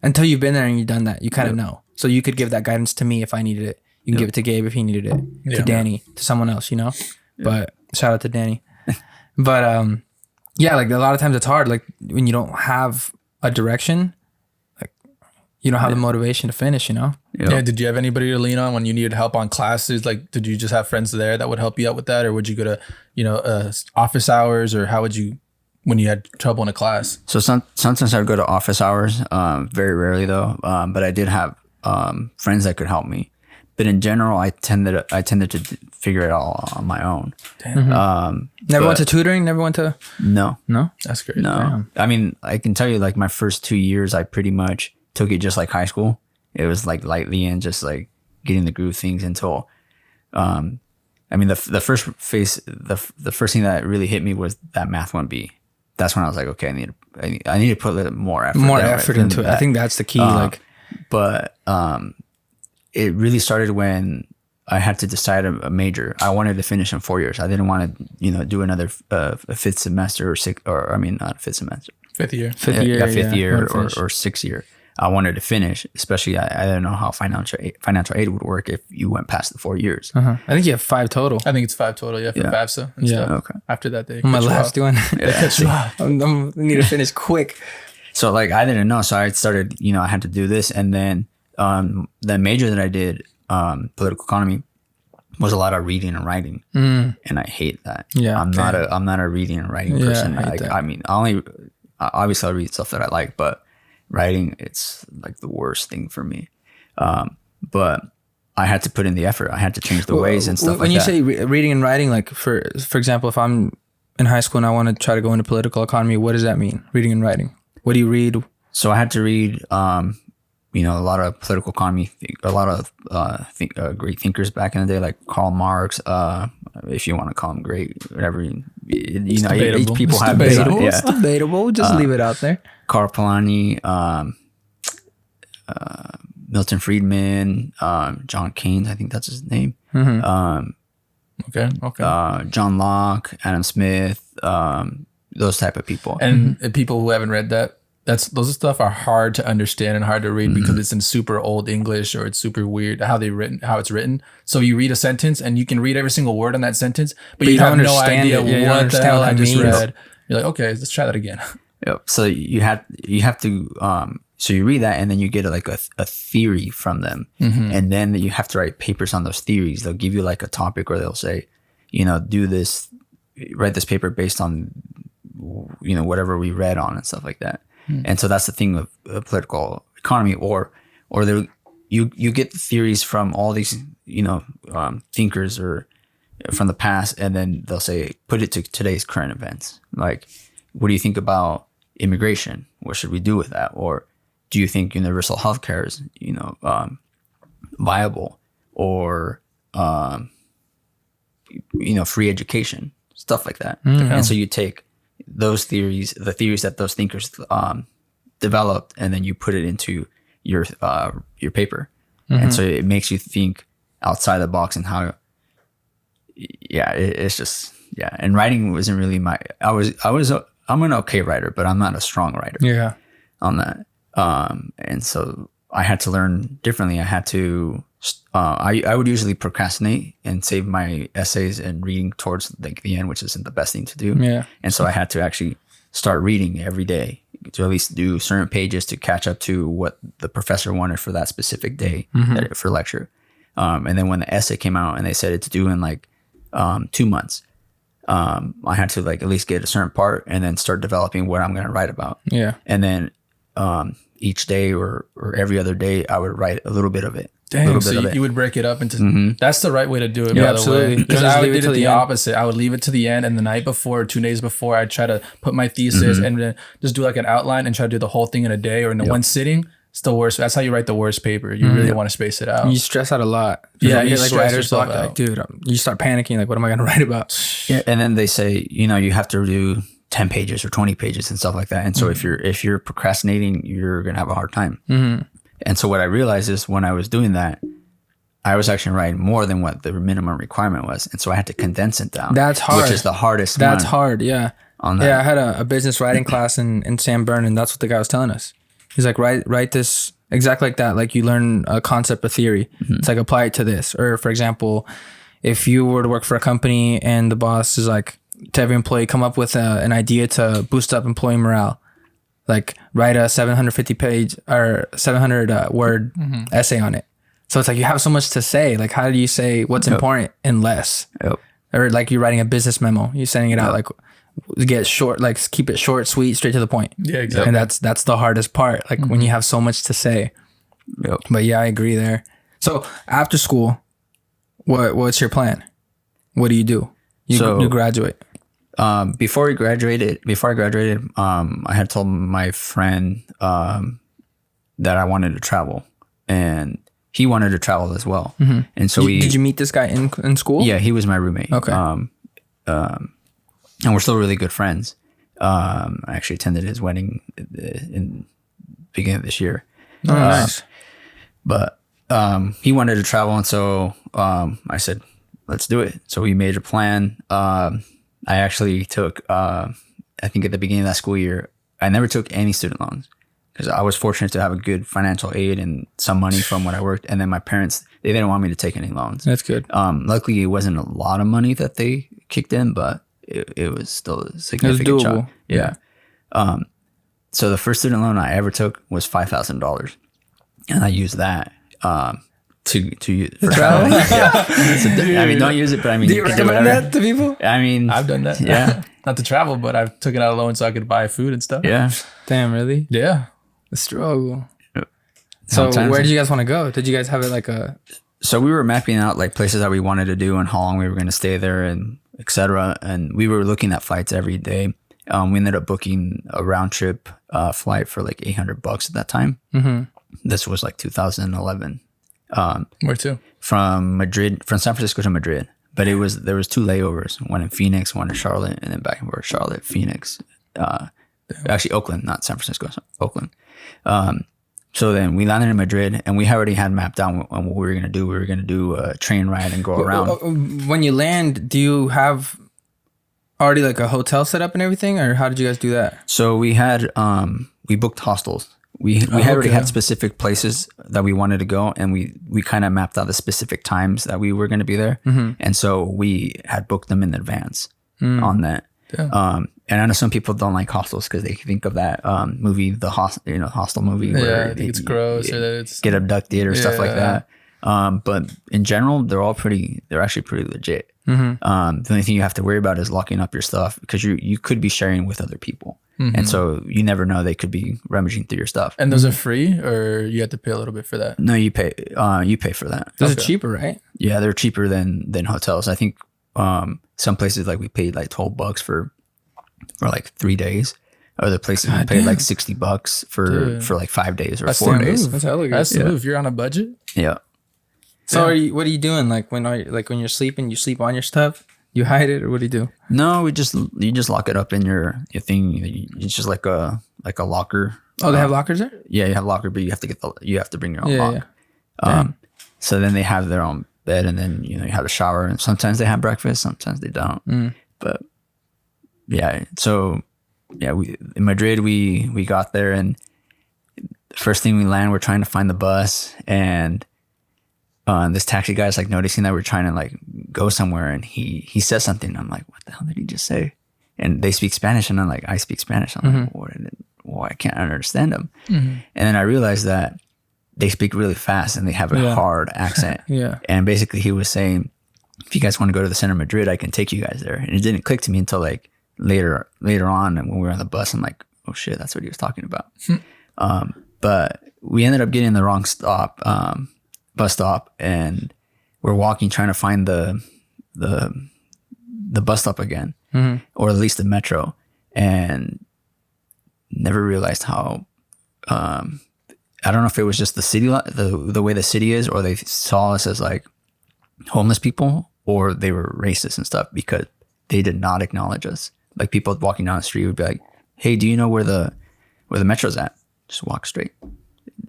[SPEAKER 2] Until you've been there and you've done that, you kind of know. So you could give that guidance to me if I needed it. You can give it to Gabe if he needed it. To Danny, to someone else, But shout out to Danny. But like a lot of times it's hard. Like when you don't have a direction, you don't have the motivation to finish,
[SPEAKER 1] Yep.
[SPEAKER 4] Yeah. Did you have anybody to lean on when you needed help on classes? Like, did you just have friends there that would help you out with that? Or would you go to, office hours, or how would you, when you had trouble in a class?
[SPEAKER 1] So sometimes I'd go to office hours, very rarely though. But I did have, friends that could help me. But in general, I tended to figure it all on my own.
[SPEAKER 2] Never went to tutoring? Never went to?
[SPEAKER 1] No.
[SPEAKER 4] That's great.
[SPEAKER 1] No. Damn. I mean, I can tell you like my first 2 years, I pretty much took it just like high school. It was like lightly and just like getting the groove things until, I mean, the first phase, the first thing that really hit me was that math 1B. That's when I was like, okay, I need to put a little more effort.
[SPEAKER 2] Into it. I think that's the key.
[SPEAKER 1] But it really started when I had to decide a major. I wanted to finish in 4 years. I didn't want to, do another fifth semester not a fifth semester.
[SPEAKER 4] Fifth year.
[SPEAKER 1] Fifth year or 6th year. I wanted to finish, especially I didn't know how financial aid would work if you went past the 4 years.
[SPEAKER 2] I think you have 5 total.
[SPEAKER 4] I think it's 5 total, for FAFSA and stuff.
[SPEAKER 1] Okay.
[SPEAKER 4] After that, they
[SPEAKER 2] my last one.
[SPEAKER 4] They cut you off.
[SPEAKER 2] I need to finish quick.
[SPEAKER 1] So like I didn't know, so I started, I had to do this, and then the major that I did, political economy, was a lot of reading and writing, and I hate that.
[SPEAKER 2] Yeah,
[SPEAKER 1] I'm not a reading and writing person.
[SPEAKER 2] I hate that.
[SPEAKER 1] I mean, obviously I read stuff that I like, but writing, it's like the worst thing for me. But I had to put in the effort. I had to change the ways and stuff like that.
[SPEAKER 2] When you say reading and writing, like for example, if I'm in high school and I want to try to go into political economy, what does that mean? Reading and writing. What do you read?
[SPEAKER 1] So I had to read, a lot of political economy, a lot of great thinkers back in the day, like Karl Marx. If you want to call him great, whatever.
[SPEAKER 4] Debatable.
[SPEAKER 1] People
[SPEAKER 2] It's
[SPEAKER 1] have
[SPEAKER 2] debatable.
[SPEAKER 1] yeah.
[SPEAKER 2] It's debatable. Just leave it out there.
[SPEAKER 1] Carl Polanyi, Milton Friedman, John Keynes, I think that's his name.
[SPEAKER 4] Okay.
[SPEAKER 1] John Locke, Adam Smith, those type of people.
[SPEAKER 4] And people who haven't read that, those stuff are hard to understand and hard to read because it's in super old English, or it's super weird how it's written. So you read a sentence and you can read every single word in that sentence, but you have no idea what the hell I just read. You're like, okay, let's try that again.
[SPEAKER 1] Yep. So you have to so you read that, and then you get like a theory from them, and then you have to write papers on those theories. They'll give you like a topic, or they'll say, do this, write this paper based on whatever we read on and stuff like that. And so that's the thing of political economy, or you get the theories from all these thinkers or from the past, and then they'll say, put it to today's current events. Like, what do you think about immigration? What should we do with that? Or do you think universal healthcare is viable, or free education, stuff like that? And so you take those theories, the theories that those thinkers developed, and then you put it into your paper. And so it makes you think outside the box, and how it's just and writing wasn't really I'm an okay writer, but I'm not a strong writer on that. And so I had to learn differently. I had to I would usually procrastinate and save my essays and reading towards like the end, which isn't the best thing to do. And so I had to actually start reading every day, to at least do certain pages to catch up to what the professor wanted for that specific day for lecture. And then when the essay came out and they said it's due in like 2 months, I had to like at least get a certain part and then start developing what I'm going to write about. And then each day or every other day, I would write a little bit of it.
[SPEAKER 4] Dang, so you would break it up into... That's the right way to do it, by the way. Because I did it the opposite. I would leave it to the end, and the night before, 2 days before, I'd try to put my thesis and then just do like an outline and try to do the whole thing in a day or in one sitting. It's the worst. That's how you write the worst paper. You really want to space it out.
[SPEAKER 2] You stress out a lot.
[SPEAKER 4] Yeah,
[SPEAKER 2] you
[SPEAKER 4] like
[SPEAKER 2] stress yourself out. Like, dude, you start panicking. Like, what am I going to write about?
[SPEAKER 1] Yeah, and then they say, you have to do 10 pages or 20 pages and stuff like that. And so if you're procrastinating, you're going to have a hard time. And so what I realized is when I was doing that, I was actually writing more than what the minimum requirement was. And so I had to condense it down.
[SPEAKER 2] That's hard.
[SPEAKER 1] Which is the hardest
[SPEAKER 2] That's hard, yeah.
[SPEAKER 1] On that.
[SPEAKER 2] Yeah, I had a business writing class in San Bern, and that's what the guy was telling us. He's like, write this exactly like that. Like you learn a concept, a theory. It's like, apply it to this. Or for example, if you were to work for a company and the boss is like, to every employee, come up with an idea to boost up employee morale. Like write a 750 page or 700 word essay on it. So it's like you have so much to say. Like, how do you say what's important in less? Or like you're writing a business memo, you're sending it out, like get short, like keep it short, sweet, straight to the point.
[SPEAKER 4] Yeah, exactly.
[SPEAKER 2] And that's the hardest part. Like when you have so much to say. But yeah, I agree there. So after school, what's your plan? What do you do? You graduate.
[SPEAKER 1] Before I graduated, I had told my friend that I wanted to travel, and he wanted to travel as well. And so
[SPEAKER 2] did you meet this guy in school?
[SPEAKER 1] Yeah, he was my roommate.
[SPEAKER 2] Okay.
[SPEAKER 1] And we're still really good friends. I actually attended his wedding in the beginning of this year.
[SPEAKER 2] Oh, nice.
[SPEAKER 1] But he wanted to travel, and so I said, let's do it. So we made a plan. I actually took, I think at the beginning of that school year, I never took any student loans because I was fortunate to have a good financial aid and some money from when I worked. And then my parents, they didn't want me to take any loans.
[SPEAKER 2] That's good.
[SPEAKER 1] Luckily, it wasn't a lot of money that they kicked in, but it was still a significant
[SPEAKER 2] it was doable.
[SPEAKER 1] chunk. Yeah. So the first student loan I ever took was $5,000. and I use that to for traveling. Yeah. I mean, don't use it, but I mean,
[SPEAKER 2] Do you
[SPEAKER 1] can do
[SPEAKER 2] recommend
[SPEAKER 1] whatever.
[SPEAKER 2] that to people?
[SPEAKER 1] I mean,
[SPEAKER 4] I've done that.
[SPEAKER 1] Yeah.
[SPEAKER 4] Not to travel, but I've taken out a loan so I could buy food and stuff.
[SPEAKER 1] yeah.
[SPEAKER 2] Damn, really?
[SPEAKER 4] Yeah.
[SPEAKER 2] The struggle. So
[SPEAKER 1] Sometimes-
[SPEAKER 2] where did you guys want to go? Did you guys have it like a...
[SPEAKER 1] So we were mapping out like places that we wanted to do and how long we were going to stay there and etc. And we were looking at flights every day. We ended up booking a round trip flight for like $800 at that time.
[SPEAKER 2] Mm-hmm.
[SPEAKER 1] This was like 2011.
[SPEAKER 4] Where to?
[SPEAKER 1] From San Francisco to Madrid. But there was 2 layovers, one in Phoenix, one in Charlotte, and then back and forth Charlotte, Phoenix. Actually Oakland, not San Francisco, Oakland. So then we landed in Madrid, and we already had mapped out on what we were going to do. We were going to do a train ride and go around.
[SPEAKER 2] When you land, do you have already like a hotel set up and everything, or how did you guys do that?
[SPEAKER 1] So we had we booked hostels. We already had specific places that we wanted to go, and we kind of mapped out the specific times that we were going to be there, and so we had booked them in advance on that.
[SPEAKER 4] Yeah.
[SPEAKER 1] And I know some people don't like hostels because they think of that movie, the hostel movie, where
[SPEAKER 4] I think it's gross or that it's
[SPEAKER 1] get abducted or stuff like that. But in general, they're actually pretty legit. The only thing you have to worry about is locking up your stuff because you could be sharing with other people. And so you never know, they could be rummaging through your stuff.
[SPEAKER 4] And those are free, or you have to pay a little bit for that?
[SPEAKER 1] No, you pay for that.
[SPEAKER 2] Those are cheaper, right?
[SPEAKER 1] Yeah, they're cheaper than hotels. I think some places like we paid like $12 for like 3 days. Other places we paid like $60 for like 5 days or
[SPEAKER 4] That's
[SPEAKER 1] 4
[SPEAKER 4] the
[SPEAKER 1] days.
[SPEAKER 4] move.
[SPEAKER 2] That's hella good.
[SPEAKER 4] That's the move. You're on a budget.
[SPEAKER 1] Yeah.
[SPEAKER 2] So what are you doing? Like when you're sleeping, you sleep on your stuff? You hide it, or what do you do?
[SPEAKER 1] No, you just lock it up in your thing. It's just like a locker.
[SPEAKER 2] Oh, they have lockers there?
[SPEAKER 1] Yeah, you have a locker, but you have to bring your own lock.
[SPEAKER 2] Yeah.
[SPEAKER 1] So then they have their own bed, and then you have a shower, and sometimes they have breakfast, sometimes they don't. But yeah, so yeah, in Madrid we got there, and the first thing we land, we're trying to find the bus, and this taxi guy's like noticing that we're trying to like go somewhere, and he says something. I'm like, what the hell did he just say? And they speak Spanish, and I'm like, I speak Spanish. I'm like, well, I can't understand them. And then I realized that they speak really fast and they have a hard accent. And basically he was saying, if you guys want to go to the center of Madrid, I can take you guys there. And it didn't click to me until like later on, and when we were on the bus, I'm like, oh shit, that's what he was talking about. But we ended up getting the wrong bus stop, and we're walking trying to find the bus stop again, or at least the metro, and never realized how I don't know if it was just the city, the way the city is, or they saw us as like homeless people, or they were racist and stuff, because they did not acknowledge us. Like people walking down the street would be like, hey, do you know where the metro's at? Just walk straight,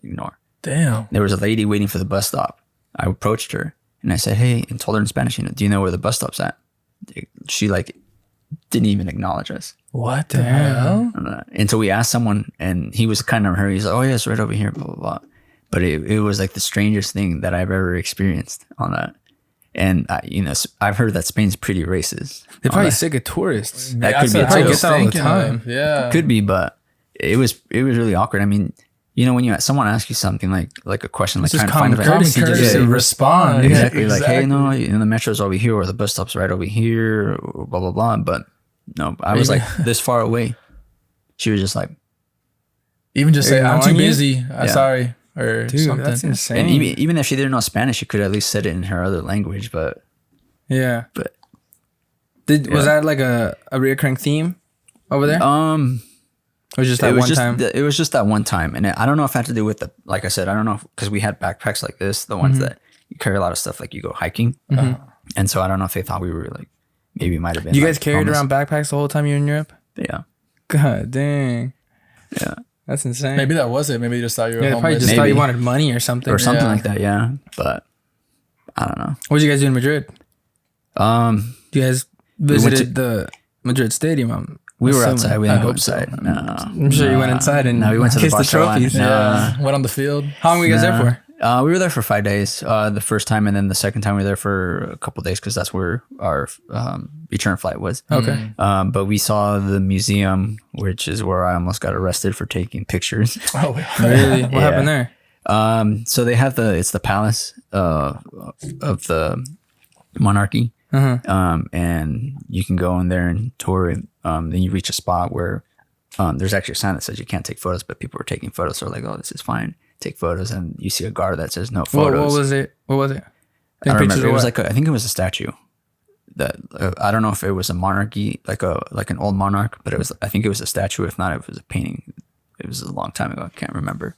[SPEAKER 1] ignore.
[SPEAKER 4] Damn.
[SPEAKER 1] There was a lady waiting for the bus stop. I approached her and I said, hey, and told her in Spanish, do you know where the bus stop's at? She like didn't even acknowledge us.
[SPEAKER 4] What the hell?
[SPEAKER 1] Until we asked someone, and he was kind of hurt. He's like, oh yeah, it's right over here, blah, blah, blah. But it was like the strangest thing that I've ever experienced on that. And I've heard that Spain's pretty racist.
[SPEAKER 2] They're probably sick of tourists.
[SPEAKER 1] That could be
[SPEAKER 2] I
[SPEAKER 1] too.
[SPEAKER 2] get that all the time.
[SPEAKER 4] Yeah.
[SPEAKER 1] Could be, but it was really awkward. I mean, when someone asks you something like a question, like
[SPEAKER 2] It's
[SPEAKER 1] trying
[SPEAKER 2] just
[SPEAKER 1] to find
[SPEAKER 2] common courtesy,
[SPEAKER 4] Just to respond.
[SPEAKER 1] exactly. Like, hey, no, the metro's over here, or the bus stop's right over here, or blah blah blah. But no, I was like this far away. She was just like,
[SPEAKER 4] Even just say, I'm too
[SPEAKER 2] Ignoring you?
[SPEAKER 4] busy. I'm sorry. Or
[SPEAKER 2] Dude,
[SPEAKER 4] something.
[SPEAKER 2] that's insane.
[SPEAKER 1] and even if she didn't know Spanish, she could at least said it in her other language. But
[SPEAKER 2] Yeah.
[SPEAKER 1] But
[SPEAKER 2] Was that like a recurring theme over there? Or just that one time?
[SPEAKER 1] It was just that one time, and I don't know if it had to do with like I said, I don't know, because we had backpacks like this, the ones that you carry a lot of stuff, like you go hiking, and so I don't know if they thought we were like, maybe it might have been.
[SPEAKER 2] You
[SPEAKER 1] like,
[SPEAKER 2] guys carried
[SPEAKER 1] homeless.
[SPEAKER 2] around backpacks the whole time you were in Europe?
[SPEAKER 1] Yeah,
[SPEAKER 2] God dang.
[SPEAKER 1] yeah,
[SPEAKER 2] That's insane.
[SPEAKER 4] Maybe that was it. Maybe they just thought you were
[SPEAKER 2] they probably
[SPEAKER 4] homeless.
[SPEAKER 2] just thought
[SPEAKER 1] Maybe.
[SPEAKER 2] you wanted money or something.
[SPEAKER 1] or something
[SPEAKER 4] Yeah.
[SPEAKER 1] like that. Yeah, but I don't know.
[SPEAKER 2] What did you guys do in Madrid? You guys visited
[SPEAKER 1] to-
[SPEAKER 2] the Madrid Stadium?
[SPEAKER 1] We were
[SPEAKER 2] assuming.
[SPEAKER 1] outside. We
[SPEAKER 4] I
[SPEAKER 1] didn't go
[SPEAKER 4] hope so.
[SPEAKER 1] inside. No,
[SPEAKER 2] I'm sure you went inside and
[SPEAKER 1] no, we went to the
[SPEAKER 2] kissed the
[SPEAKER 1] Barcelona.
[SPEAKER 2] trophies.
[SPEAKER 1] No.
[SPEAKER 4] Yeah. Went on the field.
[SPEAKER 2] How long were you guys there for?
[SPEAKER 1] We were there for 5 days. The first time, and then the second time we were there for a couple of days, because that's where our return flight was.
[SPEAKER 2] Okay.
[SPEAKER 1] But we saw the museum, which is where I almost got arrested for taking pictures.
[SPEAKER 4] Oh,
[SPEAKER 2] Really? What
[SPEAKER 1] Yeah.
[SPEAKER 2] happened there?
[SPEAKER 1] So they have it's the palace of the monarchy. And you can go in there and tour it. Then you reach a spot where there's actually a sign that says you can't take photos, but people were taking photos. So like, oh, this is fine. Take photos. And you see a guard that says no photos.
[SPEAKER 2] What was it?
[SPEAKER 1] I don't remember. It was I think it was a statue. That I don't know if it was a monarchy, like an old monarch, but I think it was a statue. If not, it was a painting. It was a long time ago. I can't remember.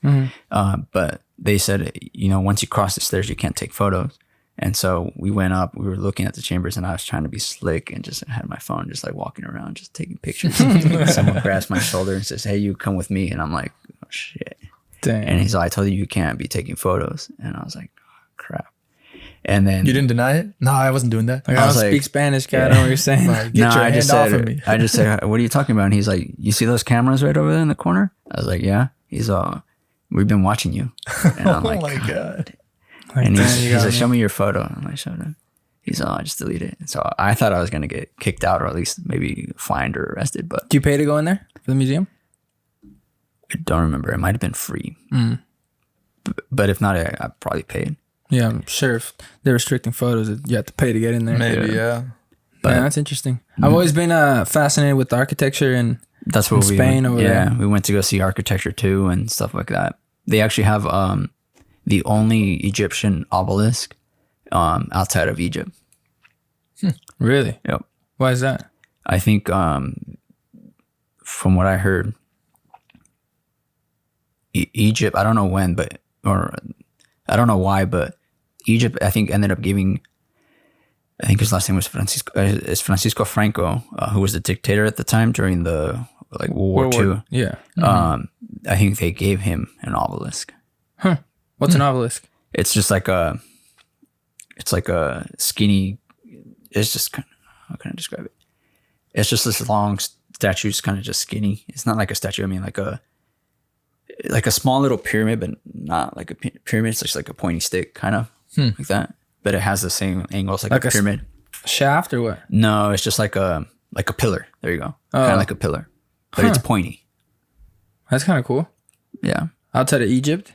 [SPEAKER 1] But they said, once you cross the stairs, you can't take photos. And so we went up, we were looking at the chambers, and I was trying to be slick and just had my phone just like walking around, just taking pictures. Someone grabs my shoulder and says, hey, you come with me. And I'm like, oh shit.
[SPEAKER 2] Dang.
[SPEAKER 1] And he's like, I told you can't be taking photos. And I was like, oh, crap. And then
[SPEAKER 4] You didn't deny it? No, I wasn't doing that.
[SPEAKER 2] Like, I don't speak Spanish, guy. I don't know what you're saying.
[SPEAKER 4] Get your hand off of me.
[SPEAKER 1] I just said, what are you talking about? And he's like, you see those cameras right over there in the corner? I was like, yeah. He's we've been watching you. And I'm like,
[SPEAKER 4] oh my God.
[SPEAKER 1] And he's like, show me your photo. And I showed him. He's like, I just deleted it. And so I thought I was going to get kicked out or at least maybe fined or arrested. But
[SPEAKER 2] do you pay to go in there for the museum?
[SPEAKER 1] I don't remember. It might have been free. But if not, I probably paid.
[SPEAKER 2] Yeah, I'm sure if they're restricting photos, you have to pay to get in there.
[SPEAKER 4] Maybe, yeah.
[SPEAKER 2] But that's interesting. I've always been fascinated with the architecture and
[SPEAKER 1] that's what
[SPEAKER 2] Spain over there.
[SPEAKER 1] Yeah, we went to go see architecture too and stuff like that. They actually have the only Egyptian obelisk outside of Egypt.
[SPEAKER 2] Really?
[SPEAKER 1] Yep.
[SPEAKER 2] Why is that?
[SPEAKER 1] I think from what I heard, Egypt, I don't know when, or I don't know why, but Egypt, I think, ended up giving, I think his last name was Francisco Franco, who was the dictator at the time during the World War II.
[SPEAKER 2] Yeah.
[SPEAKER 1] I think they gave him an obelisk.
[SPEAKER 2] Huh. What's an obelisk?
[SPEAKER 1] It's just like a skinny, it's just, how can I describe it? It's just this long statue, it's kind of just skinny. It's not like a statue. I mean, like a small little pyramid, but not like a pyramid. It's just like a pointy stick, kind of like that. But it has the same angles like a pyramid.
[SPEAKER 2] Shaft or what?
[SPEAKER 1] No, it's just like a pillar. There you go. Kind of like a pillar, but it's pointy.
[SPEAKER 2] That's kind of cool.
[SPEAKER 1] Yeah.
[SPEAKER 2] Outside of Egypt?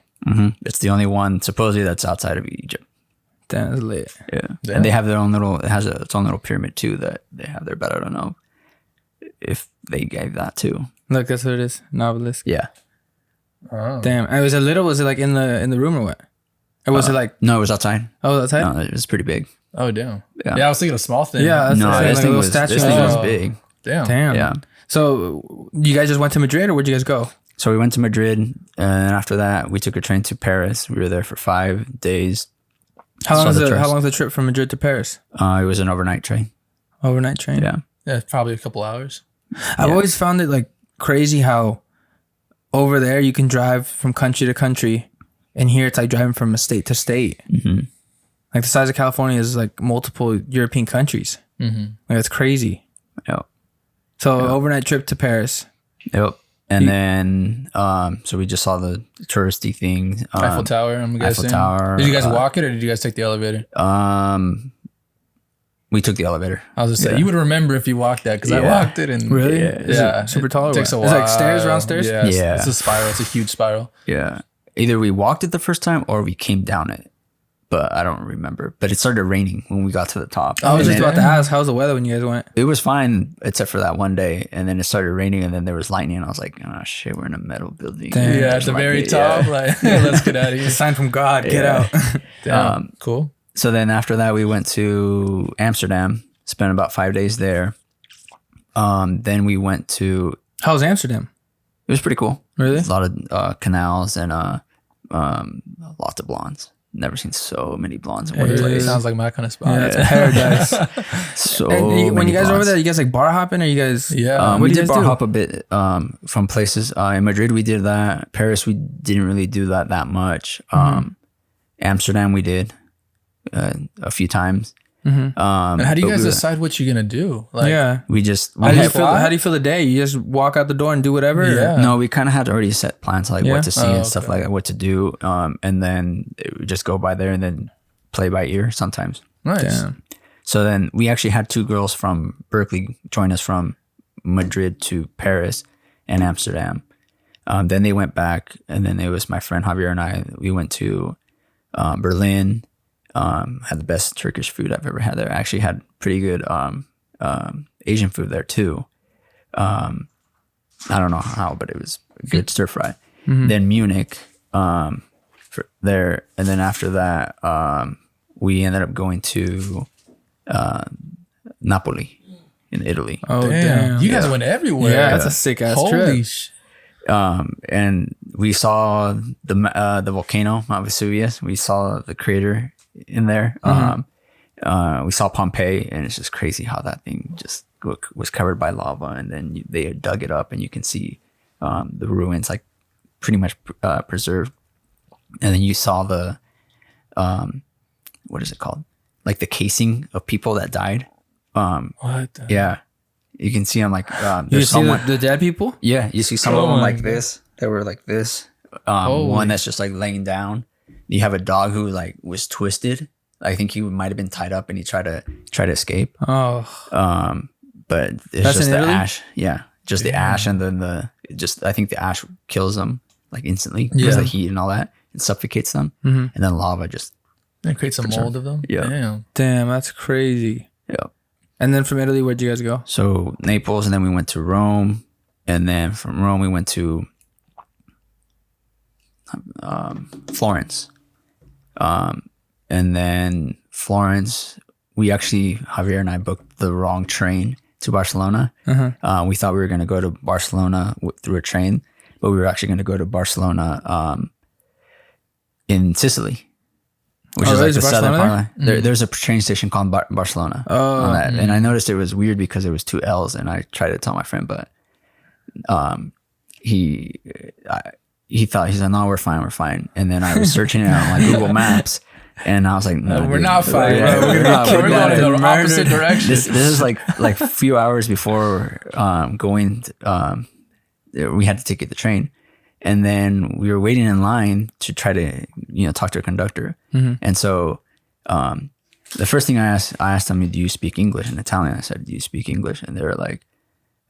[SPEAKER 1] It's the only one supposedly that's outside of Egypt.
[SPEAKER 2] That's lit.
[SPEAKER 1] Yeah. And they have their own little, it has its own little pyramid too that they have there, but I don't know if they gave that too.
[SPEAKER 2] Look, that's what it is. An obelisk.
[SPEAKER 1] Yeah.
[SPEAKER 2] Oh. Damn. And was it like in the room or what? Or was it like?
[SPEAKER 1] No, it was outside.
[SPEAKER 2] Oh, outside?
[SPEAKER 1] No, it was pretty big.
[SPEAKER 4] Oh, damn.
[SPEAKER 1] Yeah.
[SPEAKER 4] I was thinking a small thing.
[SPEAKER 2] Yeah.
[SPEAKER 1] No, this thing was big.
[SPEAKER 4] Damn.
[SPEAKER 1] Yeah.
[SPEAKER 2] So you guys just went to Madrid or where'd you guys go?
[SPEAKER 1] So we went to Madrid, and after that, we took a train to Paris. We were there for 5 days.
[SPEAKER 2] How long is the trip from Madrid to Paris?
[SPEAKER 1] It was an overnight train.
[SPEAKER 2] Overnight train?
[SPEAKER 1] Yeah.
[SPEAKER 4] Yeah, probably a couple hours.
[SPEAKER 2] I've always found it like crazy how over there you can drive from country to country, and here it's like driving from a state to state. Like the size of California is like multiple European countries. Like that's crazy.
[SPEAKER 1] Yep.
[SPEAKER 2] So overnight trip to Paris.
[SPEAKER 1] Yep. And then, so we just saw the touristy thing.
[SPEAKER 4] Eiffel Tower, I'm guessing.
[SPEAKER 1] Eiffel Tower.
[SPEAKER 4] Did you guys walk it or did you guys take the elevator?
[SPEAKER 1] We took the elevator.
[SPEAKER 4] I was just saying, you would remember if you walked that because I walked it and
[SPEAKER 2] really,
[SPEAKER 4] yeah,
[SPEAKER 2] super tall.
[SPEAKER 4] It takes a while.
[SPEAKER 2] It's like stairs around stairs.
[SPEAKER 4] Yeah, it's a spiral. It's a huge spiral.
[SPEAKER 1] Yeah, either we walked it the first time or we came down it, but I don't remember. But it started raining when we got to the top.
[SPEAKER 2] I was just about to ask, how's the weather when you guys went?
[SPEAKER 1] It was fine except for that one day, and then it started raining, and then there was lightning, and I was like, "Oh shit, we're in a metal building."
[SPEAKER 2] Damn.
[SPEAKER 4] Yeah, at the very top, like let's get out of here.
[SPEAKER 2] A sign from God, get out.
[SPEAKER 4] Damn, cool.
[SPEAKER 1] So then after that, we went to Amsterdam, spent about 5 days there. Then we went to.
[SPEAKER 2] How was Amsterdam?
[SPEAKER 1] It was pretty cool.
[SPEAKER 2] Really?
[SPEAKER 1] A lot of canals and lots of blondes. Never seen so many blondes in one place.
[SPEAKER 4] Sounds like my kind of spot.
[SPEAKER 2] Yeah, it's paradise.
[SPEAKER 1] So
[SPEAKER 2] when you guys
[SPEAKER 1] blondes.
[SPEAKER 2] were over there, you guys like bar hopping or you guys?
[SPEAKER 4] Yeah,
[SPEAKER 1] we did bar hop a bit from places. In Madrid, we did that. Paris, we didn't really do that much. Amsterdam, we did a few times.
[SPEAKER 4] And how do you guys decide what you're gonna do? Like,
[SPEAKER 2] Yeah.
[SPEAKER 1] We just
[SPEAKER 2] How do you feel the day? You just walk out the door and do whatever?
[SPEAKER 4] Yeah.
[SPEAKER 1] No, we kind of had already set plans like what to see and stuff
[SPEAKER 4] okay.
[SPEAKER 1] like that, what to do, and then we just go by there and then play by ear sometimes.
[SPEAKER 4] Nice.
[SPEAKER 2] Damn.
[SPEAKER 1] So then we actually had 2 girls from Berkeley join us from Madrid to Paris and Amsterdam. Then they went back, and then it was my friend Javier and I. We went to Berlin. Had the best Turkish food I've ever had there. I actually had pretty good Asian food there too. I don't know how, but it was a good stir fry. Then Munich there, and then after that, we ended up going to Napoli in Italy.
[SPEAKER 2] Oh damn!
[SPEAKER 4] You guys went everywhere.
[SPEAKER 2] Yeah, that's a sick ass trip.
[SPEAKER 1] And we saw the volcano, Mount Vesuvius. We saw the crater in there. We saw Pompeii, and it's just crazy how that thing just was covered by lava, and then they dug it up, and you can see the ruins like pretty much preserved. And then you saw the what is it called? Like the casing of people that died.
[SPEAKER 4] What?
[SPEAKER 1] Yeah, you can see them like
[SPEAKER 2] You see the dead people?
[SPEAKER 1] yeah, you see some of them like this. They were like this. One that's just like laying down. You have a dog who like was twisted. I think he might have been tied up and he tried to escape.
[SPEAKER 2] Oh,
[SPEAKER 1] But it's
[SPEAKER 2] That's
[SPEAKER 1] just
[SPEAKER 2] in
[SPEAKER 1] the
[SPEAKER 2] Italy?
[SPEAKER 1] ash. Yeah, just the ash, and then I think the ash kills them like instantly because of the heat and all that. It suffocates them, and then lava just
[SPEAKER 4] And create some mold of them.
[SPEAKER 1] Yeah.
[SPEAKER 2] damn, that's crazy.
[SPEAKER 1] yeah.
[SPEAKER 2] And then from Italy, where'd you guys go?
[SPEAKER 1] So Naples, and then we went to Rome, and then from Rome we went to Florence, and then Florence. We actually, Javier and I booked the wrong train to Barcelona. We thought we were going to go to Barcelona through a train, but we were actually going to go to Barcelona in Sicily, which is like the southern part. There's a train station called Barcelona on that. And I noticed it was weird because it was 2 L's, and I tried to tell my friend, but he thought, he's like, no, we're fine. And then I was searching it on like Google Maps, and I was like, no,
[SPEAKER 4] We're
[SPEAKER 1] dude,
[SPEAKER 4] not fine.
[SPEAKER 1] yeah,
[SPEAKER 4] We're going in the opposite direction.
[SPEAKER 1] This is like a few hours before going. We had to take the train, and then we were waiting in line to try to talk to a conductor. And so the first thing I asked them, do you speak English? In Italian, I said, do you speak English? And they were like,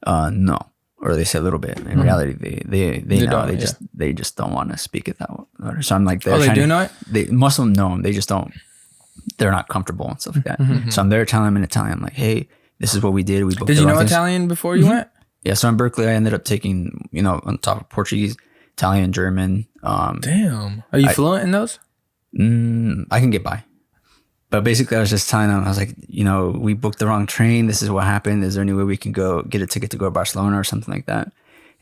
[SPEAKER 1] no, or they said a little bit. In reality, they know. They just don't want to speak it that way. So I'm like,
[SPEAKER 2] they do know it?
[SPEAKER 1] Most of them know them. They just don't. They're not comfortable and stuff like that. So I'm there telling them in Italian, like, hey, this is what we did. We booked.
[SPEAKER 2] Did you know Italian before you went?
[SPEAKER 1] Yeah. So in Berkeley, I ended up taking, on top of Portuguese, Italian, German.
[SPEAKER 4] Damn.
[SPEAKER 2] Are you fluent in those?
[SPEAKER 1] I can get by. But basically, I was just telling them, I was like, we booked the wrong train. This is what happened. Is there any way we can go get a ticket to go to Barcelona or something like that?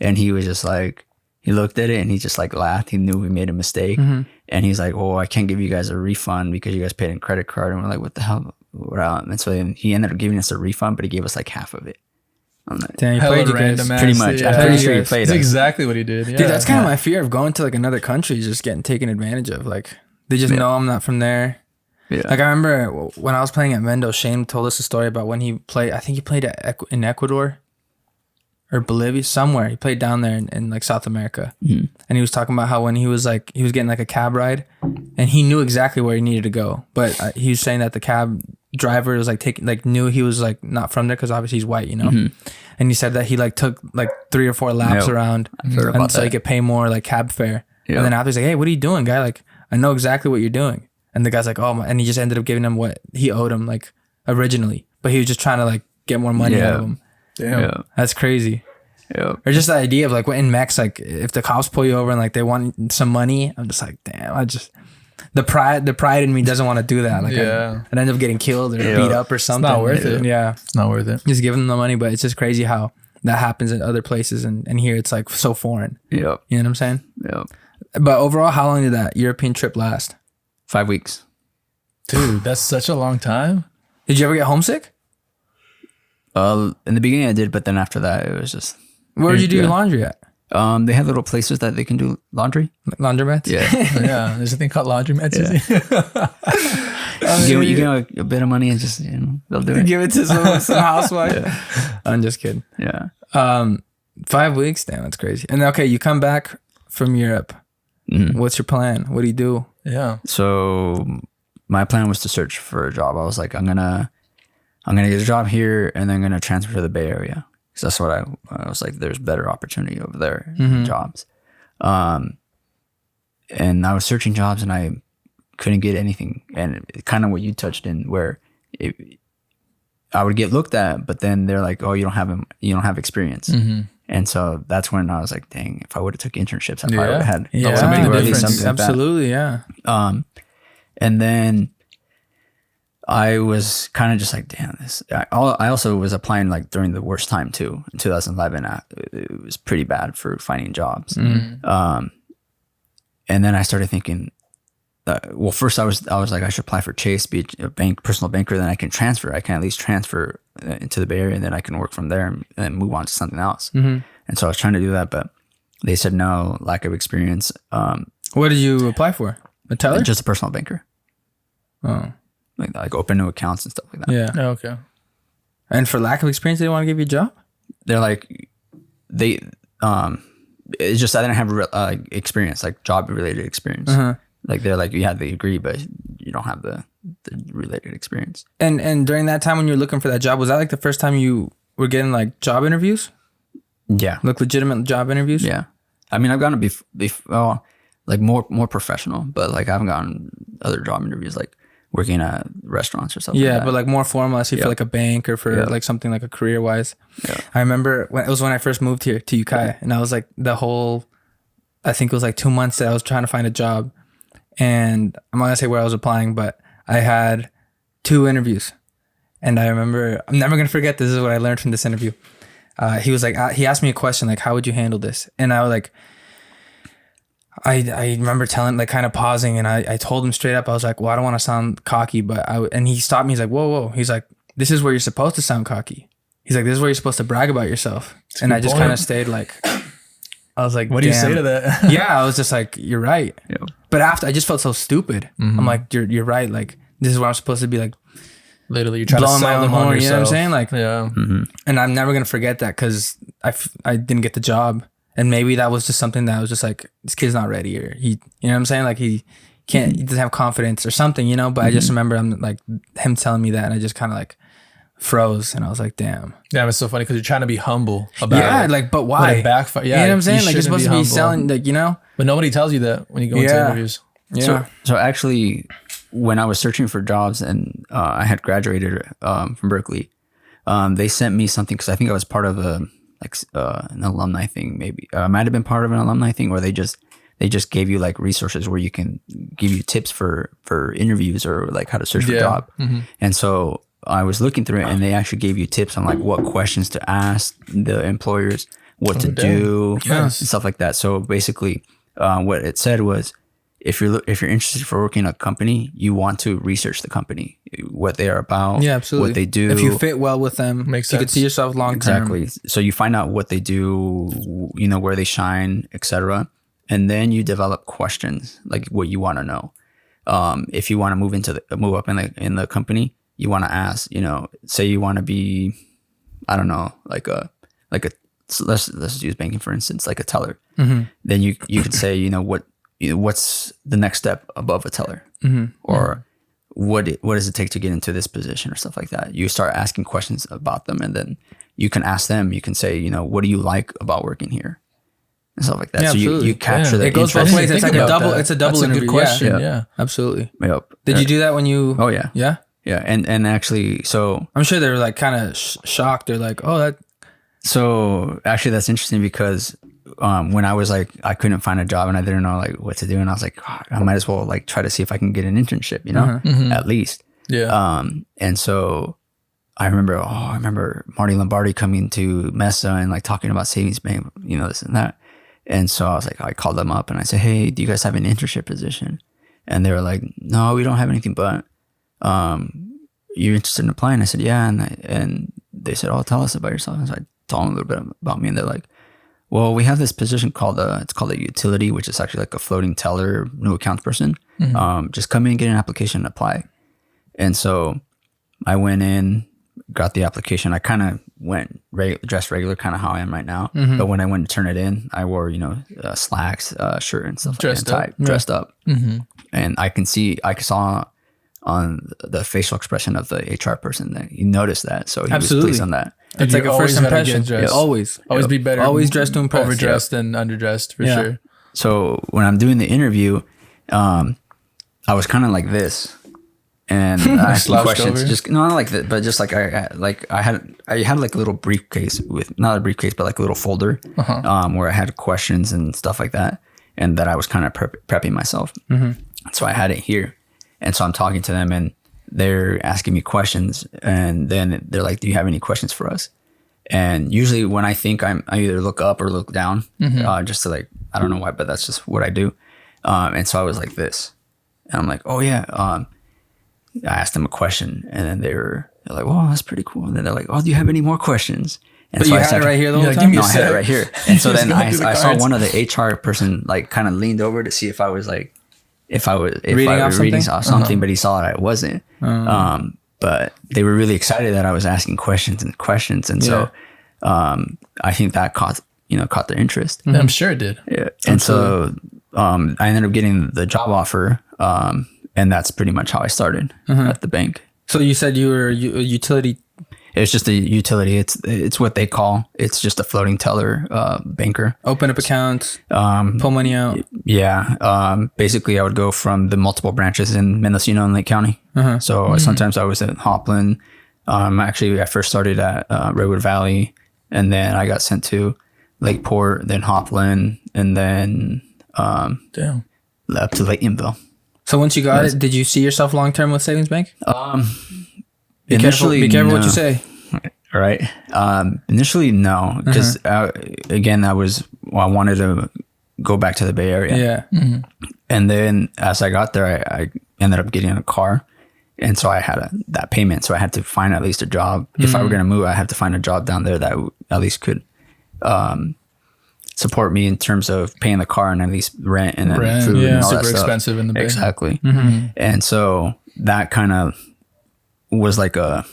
[SPEAKER 1] And he was just like, he looked at it and he just like laughed. He knew we made a mistake. And he's like, oh, I can't give you guys a refund because you guys paid in credit card. And we're like, what the hell? And so he ended up giving us a refund, but he gave us like half of it.
[SPEAKER 2] Damn, he
[SPEAKER 4] Hella
[SPEAKER 2] played you guys.
[SPEAKER 4] random ass,
[SPEAKER 1] Pretty much.
[SPEAKER 4] yeah.
[SPEAKER 1] I'm pretty sure he played
[SPEAKER 4] That's
[SPEAKER 1] us.
[SPEAKER 4] exactly what he did. Yeah.
[SPEAKER 2] Dude, that's kind of my fear of going to like another country, is just getting taken advantage of. Like they just know I'm not from there.
[SPEAKER 1] Yeah.
[SPEAKER 2] Like I remember when I was playing at Mendo, Shane told us a story about when he played. I think he played in Ecuador or Bolivia, somewhere. He played down there in like South America, and he was talking about how when he was getting like a cab ride, and he knew exactly where he needed to go, but he was saying that the cab driver was knew he was like not from there because obviously he's white, and he said that he like took like 3 or 4 laps around, and so he could pay more like cab fare. And then after he's like, hey, what are you doing, guy? Like I know exactly what you're doing. And the guy's like, oh my, and he just ended up giving him what he owed him like originally, but he was just trying to like get more money out of him.
[SPEAKER 4] Damn.
[SPEAKER 1] Yeah.
[SPEAKER 2] That's crazy.
[SPEAKER 1] Yeah.
[SPEAKER 2] Or just the idea of like in Mex, like if the cops pull you over and like they want some money, I'm just like, damn, the pride in me doesn't want to do that. Like I'd end up getting killed or beat up or something.
[SPEAKER 4] It's not worth it.
[SPEAKER 2] Yeah.
[SPEAKER 4] It's not worth it.
[SPEAKER 2] Just giving them the money, but it's just crazy how that happens in other places and here it's like so foreign.
[SPEAKER 1] Yep.
[SPEAKER 2] You know what I'm saying?
[SPEAKER 1] Yep.
[SPEAKER 2] But overall, how long did that European trip last?
[SPEAKER 1] 5 weeks.
[SPEAKER 4] Dude, that's such a long time.
[SPEAKER 2] Did you ever get homesick?
[SPEAKER 1] In the beginning I did, but then after that it was just.
[SPEAKER 2] Where did you do your laundry at?
[SPEAKER 1] They have little places that they can do laundry.
[SPEAKER 2] Like laundromats?
[SPEAKER 1] Yeah.
[SPEAKER 4] Yeah, there's a thing called laundromats.
[SPEAKER 1] you get a bit of money and just they'll do it.
[SPEAKER 2] Give it to some housewife. I'm just kidding.
[SPEAKER 1] Yeah.
[SPEAKER 2] 5 weeks? Damn, that's crazy. And okay, you come back from Europe. What's your plan? What do you do?
[SPEAKER 4] Yeah.
[SPEAKER 1] So my plan was to search for a job. I was like, I'm gonna get a job here and then I'm gonna transfer to the Bay Area. Because that's what I was like, there's better opportunity over there in jobs. And I was searching jobs and I couldn't get anything. And kind of what you touched in, where I would get looked at, but then they're like, "Oh, you don't have experience." And so that's when I was like, "Dang, if I would have took internships, I probably would have had something, or at least something like that."
[SPEAKER 2] Absolutely, yeah.
[SPEAKER 1] And then I was kind of just like, damn, this. I also was applying like during the worst time too. In 2011, it was pretty bad for finding jobs. And then I started thinking, well, first I was like, I should apply for Chase, be a personal banker. Then I can transfer. I can at least transfer into the Bay Area, and then I can work from there and then move on to something else. And so I was trying to do that, but they said no, lack of experience.
[SPEAKER 2] What did you apply for? A teller?
[SPEAKER 1] Just a personal banker.
[SPEAKER 2] Oh.
[SPEAKER 1] Like open new accounts and stuff like that.
[SPEAKER 2] Yeah.
[SPEAKER 4] Oh, okay.
[SPEAKER 2] And for lack of experience, they didn't want to give you a job?
[SPEAKER 1] They're like, it's just I didn't have experience, like job related experience. Like they're like, you have the degree, but you don't have the related experience.
[SPEAKER 2] And during that time when you were looking for that job, was that like the first time you were getting like job interviews?
[SPEAKER 1] Yeah.
[SPEAKER 2] Like legitimate job interviews?
[SPEAKER 1] Yeah. I mean, I've gotten to like more professional, but like I haven't gotten other job interviews like working at restaurants or something.
[SPEAKER 2] Yeah, but like more formal, I see, for like a bank or for like something like a career wise. Yeah. I remember when I first moved here to Ukiah, and I was like I think it was like 2 months that I was trying to find a job, and I'm not gonna say where I was applying, but I had 2 interviews, and I remember, I'm never gonna forget, this is what I learned from this interview. He was like, he asked me a question like, how would you handle this? And I was like, I remember telling, like kind of pausing, and I told him straight up, I was like, well, I don't want to sound cocky, but and he stopped me. He's like, whoa. He's like, this is where you're supposed to sound cocky. He's like, this is where you're supposed to brag about yourself. And I just kind of stayed like, I was like,
[SPEAKER 4] what do you say to that?
[SPEAKER 2] Yeah, I was just like, you're right. Yeah. But after, I just felt so stupid. I'm like, you're right. Like, this is where I'm supposed to be like,
[SPEAKER 4] literally, you're trying to sell them on yourself.
[SPEAKER 2] You know what I'm saying? Like,
[SPEAKER 4] yeah.
[SPEAKER 2] And I'm never going to forget that, because I didn't get the job. And maybe that was just something that was just like, this kid's not ready, or he, you know what I'm saying? Like he doesn't have confidence or something, you know? But I just remember him telling me that, and I just kind of like froze, and I was like, damn.
[SPEAKER 4] Yeah, it's so funny because you're trying to be humble about it.
[SPEAKER 2] Yeah, like, but why?
[SPEAKER 4] But it backfire. Yeah,
[SPEAKER 2] you know what I'm saying? Like, you're supposed to be
[SPEAKER 4] humble.
[SPEAKER 2] selling, like, you know?
[SPEAKER 4] But nobody tells you that when you go into interviews.
[SPEAKER 2] Yeah.
[SPEAKER 1] So actually, when I was searching for jobs and I had graduated from Berkeley, they sent me something, because I think I was part of an alumni thing. Maybe I might have been part of an alumni thing, where they just gave you like resources where you can give you tips for interviews, or like how to search for a job. And so I was looking through it, and they actually gave you tips on like what questions to ask the employers, what to do, and stuff like that. So basically, what it said was, if you're interested for working in a company, you want to research the company, what they are about,
[SPEAKER 2] absolutely,
[SPEAKER 1] what they do.
[SPEAKER 2] If you fit well with them,
[SPEAKER 4] makes
[SPEAKER 2] you
[SPEAKER 4] sense.
[SPEAKER 2] could see yourself long term.
[SPEAKER 1] Exactly. So you find out what they do, you know, where they shine, etc. And then you develop questions like what you want to know. If you want to move up in the company, you want to ask, you know, say you want to be, I don't know, so let's use banking for instance, like a teller. Then you could say, you know, what's the next step above a teller, or what does it take to get into this position, or stuff like that. You start asking questions about them, and then you can ask them. You can say, you know, what do you like about working here, and stuff like that.
[SPEAKER 2] Yeah,
[SPEAKER 1] so you capture the
[SPEAKER 2] it goes
[SPEAKER 1] interest.
[SPEAKER 2] both ways. It's like a double. It's a double
[SPEAKER 4] That's
[SPEAKER 2] interview.
[SPEAKER 4] a good question.
[SPEAKER 2] Yeah, absolutely.
[SPEAKER 1] Yep.
[SPEAKER 2] Did you do that when you?
[SPEAKER 1] Oh yeah.
[SPEAKER 2] Yeah.
[SPEAKER 1] Yeah, and actually, so
[SPEAKER 2] I'm sure they were like kind of shocked. They're like, oh, that.
[SPEAKER 1] So actually, that's interesting, because when I was like, I couldn't find a job and I didn't know like what to do, and I was like, oh, I might as well like try to see if I can get an internship, you know, at least.
[SPEAKER 4] Yeah.
[SPEAKER 1] And so I remember Marty Lombardi coming to Mesa and like talking about savings bank, you know, this and that. And so I was like, I called them up and I said, hey, do you guys have an internship position? And they were like, no, we don't have anything, but you're interested in applying? I said, yeah. And they said, oh, tell us about yourself. And so I told them a little bit about me, and they're like, well, we have this position called a utility, which is actually like a floating teller, new accounts person. Just come in, get an application, and apply. And so I went in, got the application. I kind of went dressed regular, kind of how I am right now. But when I went to turn it in, I wore, you know, slacks, shirt and stuff, dressed up. And I saw on the facial expression of the HR person that he noticed that. So he was pleased on that.
[SPEAKER 2] It's like a first impression. Yeah, always
[SPEAKER 4] be better.
[SPEAKER 2] Always dressed to impress.
[SPEAKER 4] Overdressed and underdressed for sure.
[SPEAKER 1] So when I'm doing the interview, I was kind of like this, and I asked questions.
[SPEAKER 4] Over?
[SPEAKER 1] Just not like that, but just like I had like a little briefcase with, not a briefcase, but like a little folder, where I had questions and stuff like that, and that I was kind of prepping myself. So I had it here, and so I'm talking to them, and they're asking me questions, and then they're like, "Do you have any questions for us?" And usually when I think I either look up or look down, just to like, I don't know why, but that's just what I do. And so I was like this, and I'm like, "Oh yeah." I asked them a question, and then they're like, "Well, that's pretty cool." And then they're like, "Oh, do you have any more questions?" And
[SPEAKER 2] But
[SPEAKER 1] so
[SPEAKER 2] you
[SPEAKER 1] I
[SPEAKER 2] had it right here the whole
[SPEAKER 4] Yeah,
[SPEAKER 2] time?
[SPEAKER 4] give me
[SPEAKER 1] No,
[SPEAKER 4] a
[SPEAKER 1] I had it right here. And so then
[SPEAKER 4] Going through the
[SPEAKER 1] I saw
[SPEAKER 4] cards.
[SPEAKER 1] one of the HR person like kind of leaned over to see if I was like, if I was
[SPEAKER 2] Reading off
[SPEAKER 1] reading
[SPEAKER 2] something?
[SPEAKER 1] off something, but he saw that I wasn't. But they were really excited that I was asking questions. And so I think that caught their interest.
[SPEAKER 4] I'm sure it did.
[SPEAKER 1] Yeah. And so I ended up getting the job offer. And that's pretty much how I started at the bank.
[SPEAKER 2] So you said you were a utility.
[SPEAKER 1] It's just a utility. It's what they call. It's just a floating teller banker.
[SPEAKER 2] Open up accounts, pull money out.
[SPEAKER 1] Yeah. Basically, I would go from the multiple branches in Mendocino and Lake County. So sometimes I was at Hopland. Actually, I first started at Redwood Valley, and then I got sent to Lakeport, then Hopland, and then
[SPEAKER 4] Damn.
[SPEAKER 1] up to Laytonville.
[SPEAKER 2] So once you got it, did you see yourself long term with Savings Bank? Be
[SPEAKER 1] Initially,
[SPEAKER 2] careful what
[SPEAKER 1] no.
[SPEAKER 2] you say.
[SPEAKER 1] Right. Initially, no, because again, I wanted to go back to the Bay Area.
[SPEAKER 2] Yeah.
[SPEAKER 1] And then as I got there, I ended up getting a car. And so I had that payment. So I had to find at least a job. If I were going to move, I had to find a job down there that at least could support me in terms of paying the car and at least rent and then food and all
[SPEAKER 4] super
[SPEAKER 1] that stuff.
[SPEAKER 4] expensive in the Bay.
[SPEAKER 1] Exactly. And so that kind of was like I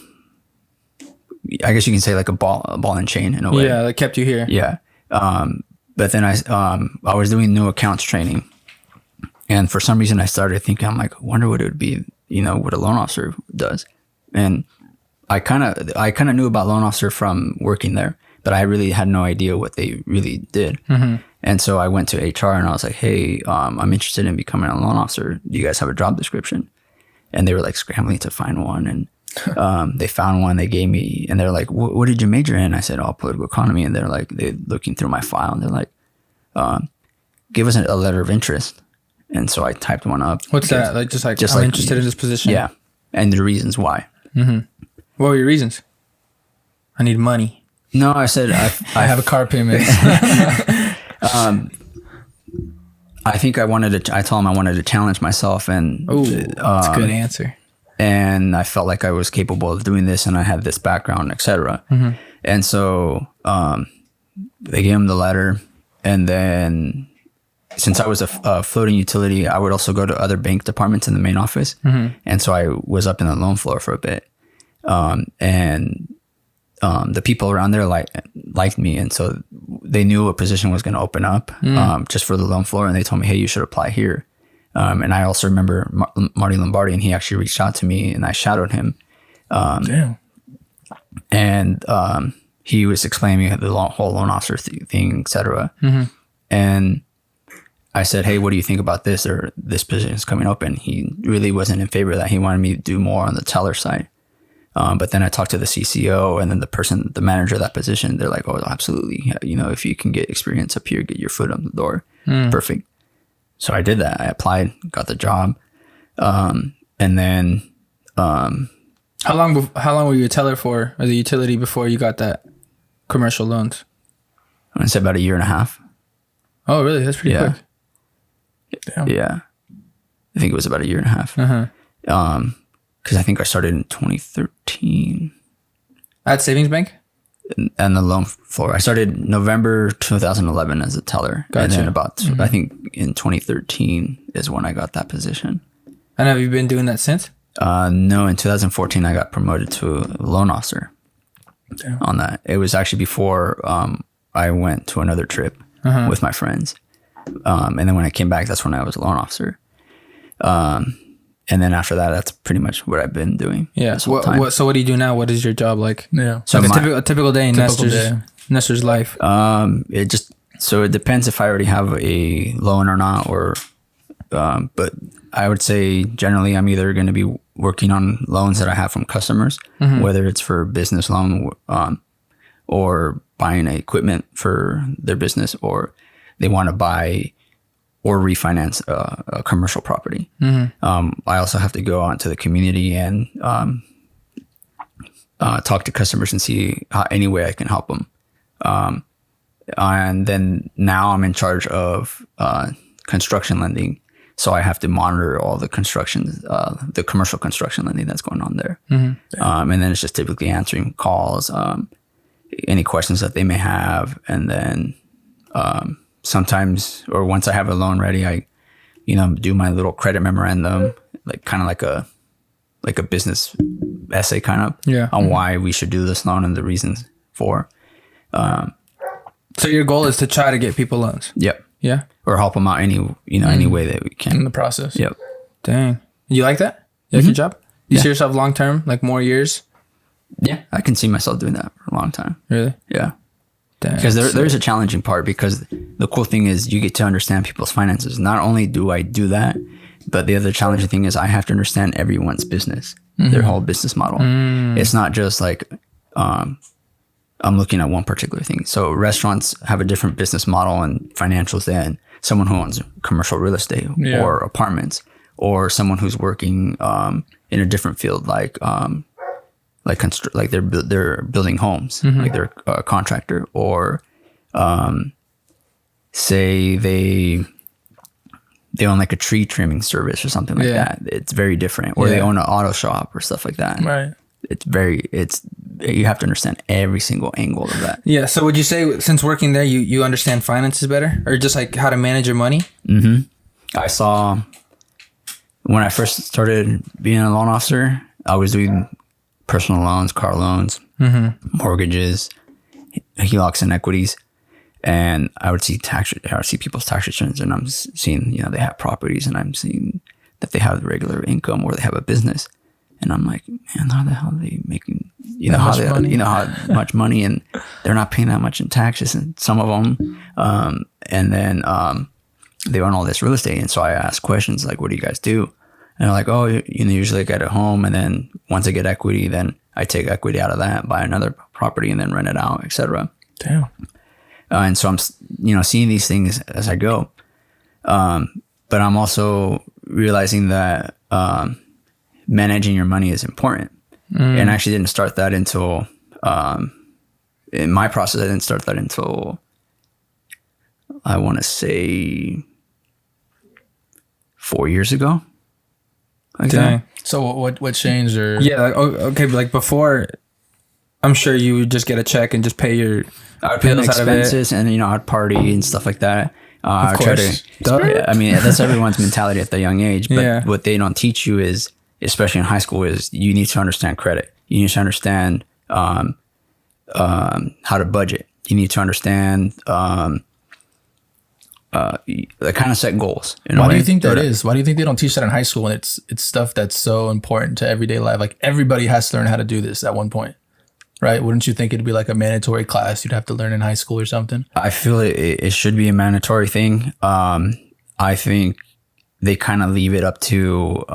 [SPEAKER 1] guess you can say like a ball and chain in a way.
[SPEAKER 2] Yeah, that kept you here.
[SPEAKER 1] Yeah. But then I was doing new accounts training, and for some reason I started thinking, I'm like, wonder what it would be, what a loan officer does. And I kind of knew about loan officer from working there, but I really had no idea what they really did. And so I went to HR and I was like, hey, I'm interested in becoming a loan officer. Do you guys have a job description? And they were like scrambling to find one, and they found one. They gave me, and they're like, "What did you major in?" I said, "Oh, political economy." And they're looking through my file, and they're like, "Give us a letter of interest." And so I typed one up.
[SPEAKER 2] What's that? I'm interested in this position.
[SPEAKER 1] Yeah, and the reasons why.
[SPEAKER 2] What were your reasons? I need money.
[SPEAKER 1] No, I said
[SPEAKER 4] I have a car payment.
[SPEAKER 1] I think I told him I wanted to challenge myself, and
[SPEAKER 2] That's a good answer.
[SPEAKER 1] and I felt like I was capable of doing this, and I had this background, etc. And so they gave him the letter, and then since I was a floating utility, I would also go to other bank departments in the main office, and so I was up in the loan floor for a bit, and the people around there liked me, and so they knew a position was going to open up just for the loan floor, and they told me, hey, you should apply here. And I also remember Marty Lombardi, and he actually reached out to me, and I shadowed him.
[SPEAKER 4] Damn.
[SPEAKER 1] And he was explaining the whole loan officer thing, etc. And I said, hey, what do you think about this, or this position is coming open? He really wasn't in favor of that. He wanted me to do more on the teller side. But then I talked to the CCO and then the manager of that position. They're like, oh, absolutely. If you can get experience up here, get your foot on the door. Perfect. So I did that. I applied, got the job. And then,
[SPEAKER 2] How long were you a teller for, or the utility, before you got that commercial loans?
[SPEAKER 1] I want to say about 1.5 years.
[SPEAKER 2] Oh, really? That's pretty quick.
[SPEAKER 4] Damn.
[SPEAKER 1] Yeah. I think it was about 1.5 years. Because I think I started in 2013.
[SPEAKER 2] At Savings Bank?
[SPEAKER 1] And the loan floor. I started November 2011 as a teller.
[SPEAKER 2] Gotcha.
[SPEAKER 1] And then about, I think in 2013 is when I got that position.
[SPEAKER 2] And have you been doing that since?
[SPEAKER 1] No, in 2014, I got promoted to a loan officer.
[SPEAKER 4] Damn.
[SPEAKER 1] On that. It was actually before I went to another trip with my friends. And then when I came back, that's when I was a loan officer. And then after that, that's pretty much what I've been doing.
[SPEAKER 2] Yeah.
[SPEAKER 1] This whole time.
[SPEAKER 2] So what do you do now? What is your job like?
[SPEAKER 4] Yeah.
[SPEAKER 1] So
[SPEAKER 2] Like a typical day in
[SPEAKER 4] Typical day.
[SPEAKER 2] Nestor's life.
[SPEAKER 1] it just So it depends if I already have a loan or not, but I would say generally I'm either going to be working on loans that I have from customers, whether it's for business loan, or buying equipment for their business, or they want to buy or refinance a commercial property. I also have to go out into the community and talk to customers and see any way I can help them. And then now I'm in charge of construction lending. So I have to monitor all the the commercial construction lending that's going on there. And then it's just typically answering calls, any questions that they may have. And then sometimes, or once I have a loan ready, I, do my little credit memorandum, like a business essay on why we should do this loan and the reasons for.
[SPEAKER 2] So your goal is to try to get people loans.
[SPEAKER 1] Yep.
[SPEAKER 2] Yeah.
[SPEAKER 1] Or help them out any way that we can
[SPEAKER 4] in the process.
[SPEAKER 1] Yep.
[SPEAKER 2] Dang. You like that? You like your job? You see yourself long term, like more years?
[SPEAKER 1] Yeah. I can see myself doing that for a long time.
[SPEAKER 2] Really?
[SPEAKER 1] Yeah.
[SPEAKER 2] Dang.
[SPEAKER 1] Because there's a challenging part, because the cool thing is you get to understand people's finances. Not only do I do that, but the other challenging thing is I have to understand everyone's business, their whole business model. It's not just like I'm looking at one particular thing. So restaurants have a different business model and financials than someone who owns commercial real estate or apartments, or someone who's working in a different field, like they're building homes, like they're a contractor, or say they own like a tree trimming service or something like that. It's very different. Or they own an auto shop or stuff like that.
[SPEAKER 4] Right.
[SPEAKER 1] You have to understand every single angle of that.
[SPEAKER 2] Yeah. So would you say, since working there, you understand finances better, or just like how to manage your money?
[SPEAKER 1] I saw when I first started being a loan officer, I was doing personal loans, car loans, mortgages, HELOCs and equities. And I would see people's tax returns, and I'm seeing, they have properties, and I'm seeing that they have regular income or they have a business. And I'm like, man, how the hell are they making, how much money, and they're not paying that much in taxes, and some of them, and then they own all this real estate. And so I ask questions like, what do you guys do? And they're like, oh, usually I get a home, and then once I get equity, then I take equity out of that, buy another property, and then rent it out, etc.
[SPEAKER 4] Damn.
[SPEAKER 1] And so I'm, seeing these things as I go. But I'm also realizing that managing your money is important. And I actually didn't start that until, in my process, I didn't start that until, I want to say 4 years ago. Like
[SPEAKER 2] Dang.
[SPEAKER 1] that.
[SPEAKER 4] So what changed? Or
[SPEAKER 2] Okay, but like before, I'm sure you would just get a check and just pay your
[SPEAKER 1] I would pay the expenses, and I'd party and stuff like that.
[SPEAKER 2] Of course.
[SPEAKER 1] I mean, that's everyone's mentality at the young age. But what they don't teach you is, especially in high school, is you need to understand credit. You need to understand how to budget. You need to understand kind of set goals.
[SPEAKER 4] Why do you think that is? Why do you think they don't teach that in high school? And it's stuff that's so important to everyday life. Like everybody has to learn how to do this at one point. Right? Wouldn't you think it'd be like a mandatory class you'd have to learn in high school or something?
[SPEAKER 1] I feel it should be a mandatory thing. I think they kind of leave it up to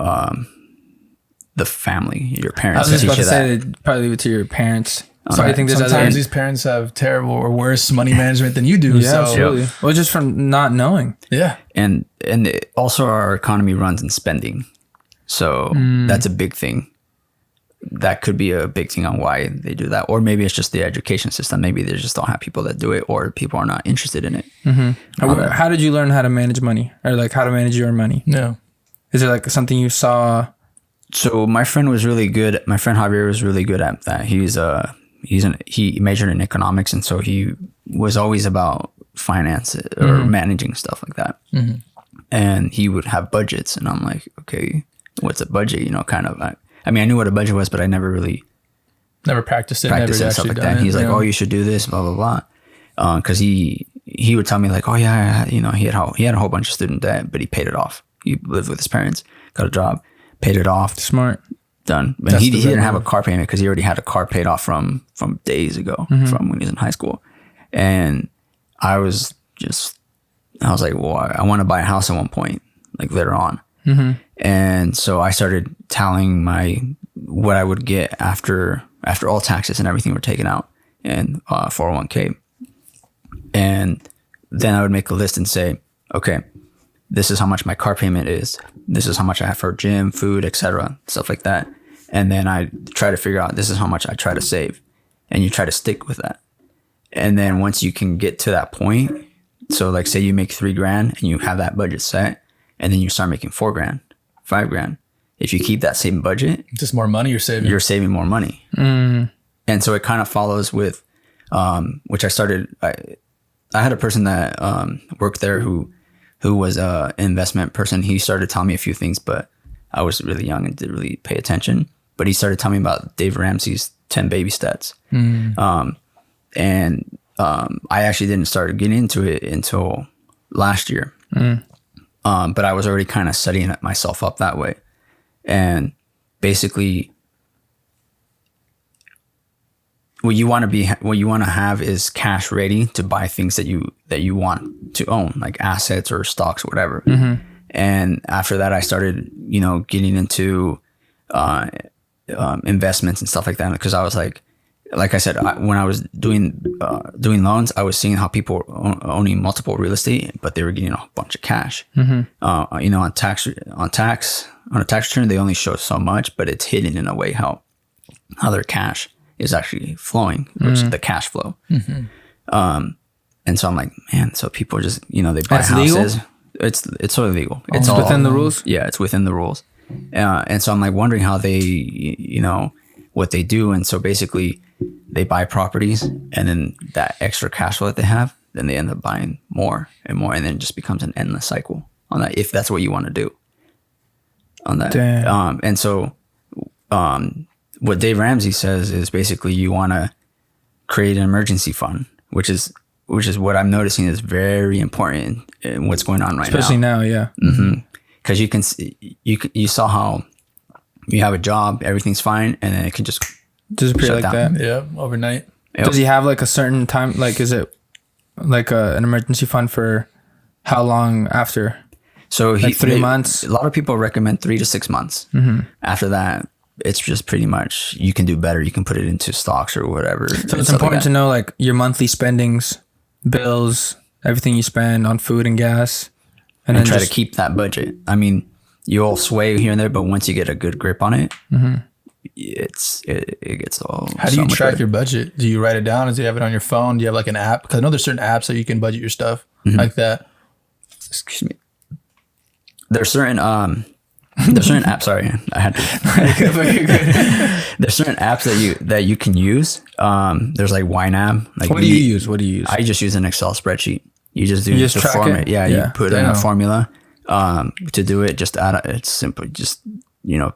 [SPEAKER 1] the family, your parents.
[SPEAKER 2] I was just about to say they'd probably leave it to your parents. So I think
[SPEAKER 4] sometimes these parents have terrible or worse money management than you do.
[SPEAKER 2] Yeah, absolutely. Well, just from not knowing.
[SPEAKER 4] Yeah.
[SPEAKER 1] And also our economy runs in spending. So that's a big thing. That could be a big thing on why they do that. Or maybe it's just the education system. Maybe they just don't have people that do it, or people are not interested in it.
[SPEAKER 2] How did you learn how to manage money, or like how to manage your money?
[SPEAKER 4] No.
[SPEAKER 2] Is there like something you saw?
[SPEAKER 1] So my friend Javier was really good at that. He majored in economics, and so he was always about finance or managing stuff like that. And he would have budgets, and I'm like, okay, what's a budget? Kind of. I mean, I knew what a budget was, but I never
[SPEAKER 4] practiced it.
[SPEAKER 1] Never stuff like that. And he's like, oh, you should do this, blah blah blah. Because he would tell me like, oh yeah, he had a whole bunch of student debt, but he paid it off. He lived with his parents, got a job, paid it off.
[SPEAKER 2] Smart.
[SPEAKER 1] Done. But he didn't have a car payment because he already had a car paid off from days ago, from when he was in high school. And I was I was like, well, I want to buy a house at one point, like later on. And so I started tallying what I would get after all taxes and everything were taken out and 401k. And then I would make a list and say, okay, this is how much my car payment is. This is how much I have for gym, food, etc., stuff like that. And then I try to figure out this is how much I try to save, and you try to stick with that. And then once you can get to that point, so like say you make $3,000 and you have that budget set, and then you start making $4,000, $5,000. If you keep that same budget,
[SPEAKER 4] just more money you're saving.
[SPEAKER 1] You're saving more money. And so it kind of follows with, which I started. I had a person that worked there who was an investment person. He started telling me a few things, but I was really young and didn't really pay attention. But he started telling me about Dave Ramsey's 10 baby stats. And I actually didn't start getting into it until last year. But I was already kind of setting myself up that way. And basically, what you want to have is cash ready to buy things that you want to own, like assets or stocks or whatever. And after that, I started, getting into investments and stuff like that, because I was like I said, when I was doing loans, I was seeing how people were owning multiple real estate, but they were getting a bunch of cash. On a tax return, they only show so much, but it's hidden in a way how their cash is actually flowing versus the cash flow. And so I'm like, man, so people just, they buy
[SPEAKER 2] That's
[SPEAKER 1] houses.
[SPEAKER 2] legal?
[SPEAKER 1] It's totally legal.
[SPEAKER 2] It's all within the rules?
[SPEAKER 1] Yeah, it's within the rules. And so I'm like wondering how they, what they do. And so basically they buy properties, and then that extra cash flow that they have, then they end up buying more and more. And then it just becomes an endless cycle on that, if that's what you want to do on that.
[SPEAKER 2] Damn.
[SPEAKER 1] And so what Dave Ramsey says is basically you want to create an emergency fund, which is what I'm noticing is very important in what's going on right
[SPEAKER 2] Especially now, yeah.
[SPEAKER 1] Because you can see, you saw how you have a job, everything's fine, and then it can just
[SPEAKER 2] disappear like
[SPEAKER 1] down.
[SPEAKER 2] that.
[SPEAKER 4] Yeah, overnight.
[SPEAKER 1] Yep.
[SPEAKER 2] Does he have like a certain time? Like, is it like an emergency fund for how long after?
[SPEAKER 1] So
[SPEAKER 2] like 3 months?
[SPEAKER 1] A lot of people recommend 3 to 6 months. After that, it's just pretty much, you can do better. You can put it into stocks or whatever.
[SPEAKER 2] So it's important to know like your monthly spendings, bills, everything you spend on food and gas,
[SPEAKER 1] and then try to keep that budget. I mean, you'll sway here and there, but once you get a good grip on it, it gets all.
[SPEAKER 4] How do you track your budget? Do you write it down? Do you have it on your phone? Do you have like an app? Because I know there's certain apps that you can budget your stuff like that.
[SPEAKER 1] Excuse me. There's certain apps. Sorry, I had to. There's certain apps that you can use. There's like YNAB. Like
[SPEAKER 2] what do you use?
[SPEAKER 1] I just use an Excel spreadsheet. You just do
[SPEAKER 2] the
[SPEAKER 1] track format.
[SPEAKER 2] It?
[SPEAKER 1] Yeah, you put in a formula to do it. Just add it's simply just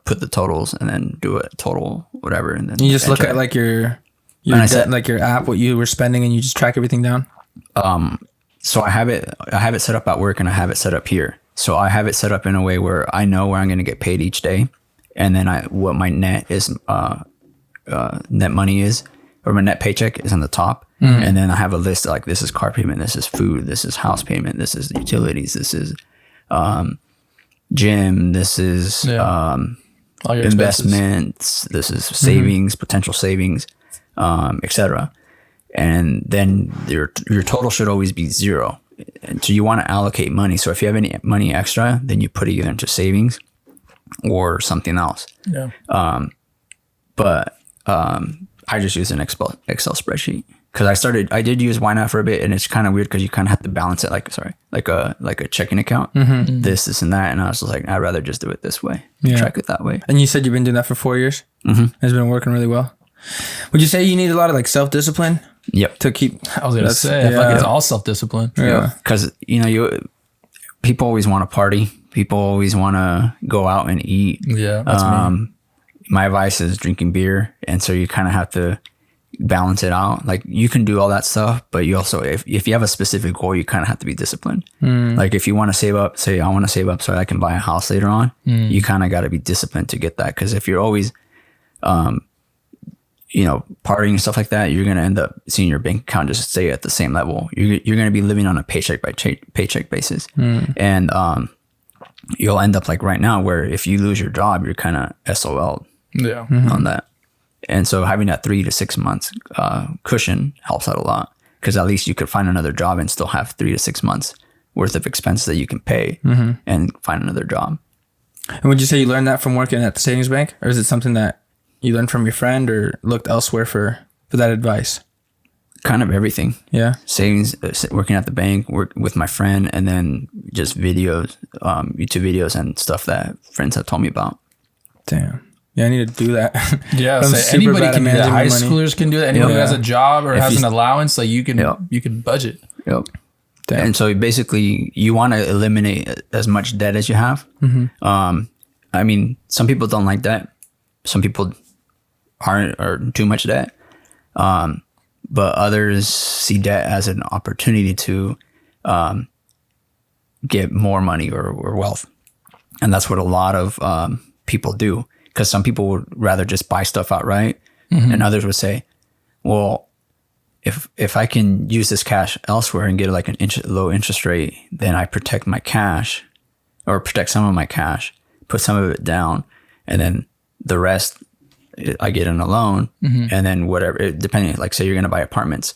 [SPEAKER 1] put the totals and then do a total whatever, and then
[SPEAKER 2] you just look at like your like your app, what you were spending, and you just track everything down.
[SPEAKER 1] So I have it set up at work, and I have it set up here. So I have it set up in a way where I know where I'm going to get paid each day, and then what my net is, net money is, or my net paycheck is on the top, and then I have a list like this is car payment, this is food, this is house payment, this is utilities, this is gym, this is
[SPEAKER 4] all your
[SPEAKER 1] investments, this is savings, potential savings, etc. And then your total should always be zero. And so you want to allocate money. So if you have any money extra, then you put it either into savings or something else. Yeah. But I just use an Excel spreadsheet, because I did use YNAB for a bit, and it's kind of weird because you kind of have to balance it like a checking account, this and that. And I was just like, I'd rather just do it this way, track it that way.
[SPEAKER 2] And you said you've been doing that for 4 years. It's been working really well. Would you say you need a lot of like self-discipline?
[SPEAKER 1] Yep.
[SPEAKER 2] To keep.
[SPEAKER 4] I was gonna say, I feel like it's all self-discipline.
[SPEAKER 2] Yeah.
[SPEAKER 1] Because people always want to party. People always want to go out and eat.
[SPEAKER 4] Yeah. That's me.
[SPEAKER 1] My advice is drinking beer, and so you kind of have to balance it out. Like you can do all that stuff, but you also, if you have a specific goal, you kind of have to be disciplined. Like if you want to save up, say I want to save up so I can buy a house later on, you kind of got to be disciplined to get that. Because if you're always partying and stuff like that, you're going to end up seeing your bank account just stay at the same level. You're going to be living on a paycheck by paycheck basis. And you'll end up like right now where if you lose your job, you're kind of SOL on that. And so having that 3 to 6 months cushion helps out a lot, because at least you could find another job and still have 3 to 6 months worth of expenses that you can pay and find another job.
[SPEAKER 2] And would you say you learned that from working at the savings bank, or is it something that you learned from your friend or looked elsewhere for that advice?
[SPEAKER 1] Kind of everything.
[SPEAKER 2] Yeah.
[SPEAKER 1] Savings, working at the bank, work with my friend, and then just videos, YouTube videos and stuff that friends have told me about.
[SPEAKER 2] Damn. Yeah, I need to do that.
[SPEAKER 4] Yeah,
[SPEAKER 2] I'm
[SPEAKER 4] so
[SPEAKER 2] super
[SPEAKER 4] anybody
[SPEAKER 2] bad at
[SPEAKER 4] can do that.
[SPEAKER 2] managing
[SPEAKER 4] High
[SPEAKER 2] my money.
[SPEAKER 4] schoolers can do that. Anybody who has a job or has an allowance, like you can budget.
[SPEAKER 1] Yep.
[SPEAKER 2] Damn.
[SPEAKER 1] And so basically, you want to eliminate as much debt as you have. I mean, some people don't like debt. Some people aren't or too much debt. But others see debt as an opportunity to get more money or wealth. And that's what a lot of people do. Because some people would rather just buy stuff outright, and others would say, well, if I can use this cash elsewhere and get like an low interest rate, then I protect my cash, or protect some of my cash, put some of it down, and then the rest I get in a loan, and then whatever, depending, like say you're going to buy apartments,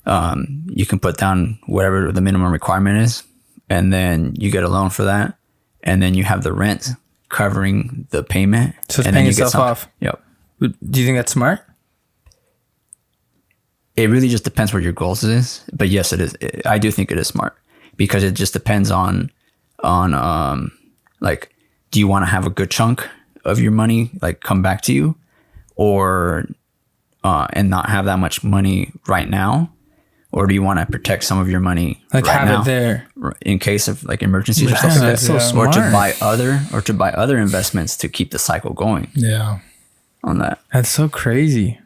[SPEAKER 1] you can put down whatever the minimum requirement is, and then you get a loan for that, and then you have the rent covering the payment.
[SPEAKER 2] So it's
[SPEAKER 1] and
[SPEAKER 2] paying
[SPEAKER 1] then you
[SPEAKER 2] yourself off.
[SPEAKER 1] Yep.
[SPEAKER 2] Do you think that's smart?
[SPEAKER 1] It really just depends what your goals is, but yes, it is. I do think it is smart, because it just depends on like, do you want to have a good chunk of your money like come back to you, or and not have that much money right now, or do you want to protect some of your money
[SPEAKER 2] Like
[SPEAKER 1] right
[SPEAKER 2] have
[SPEAKER 1] now
[SPEAKER 2] it there
[SPEAKER 1] in case of like emergencies or
[SPEAKER 2] Yeah,
[SPEAKER 1] stuff like that,
[SPEAKER 2] that's so
[SPEAKER 1] or to
[SPEAKER 2] smart.
[SPEAKER 1] buy other investments to keep the cycle going
[SPEAKER 4] Yeah.
[SPEAKER 1] on that.
[SPEAKER 2] That's so crazy.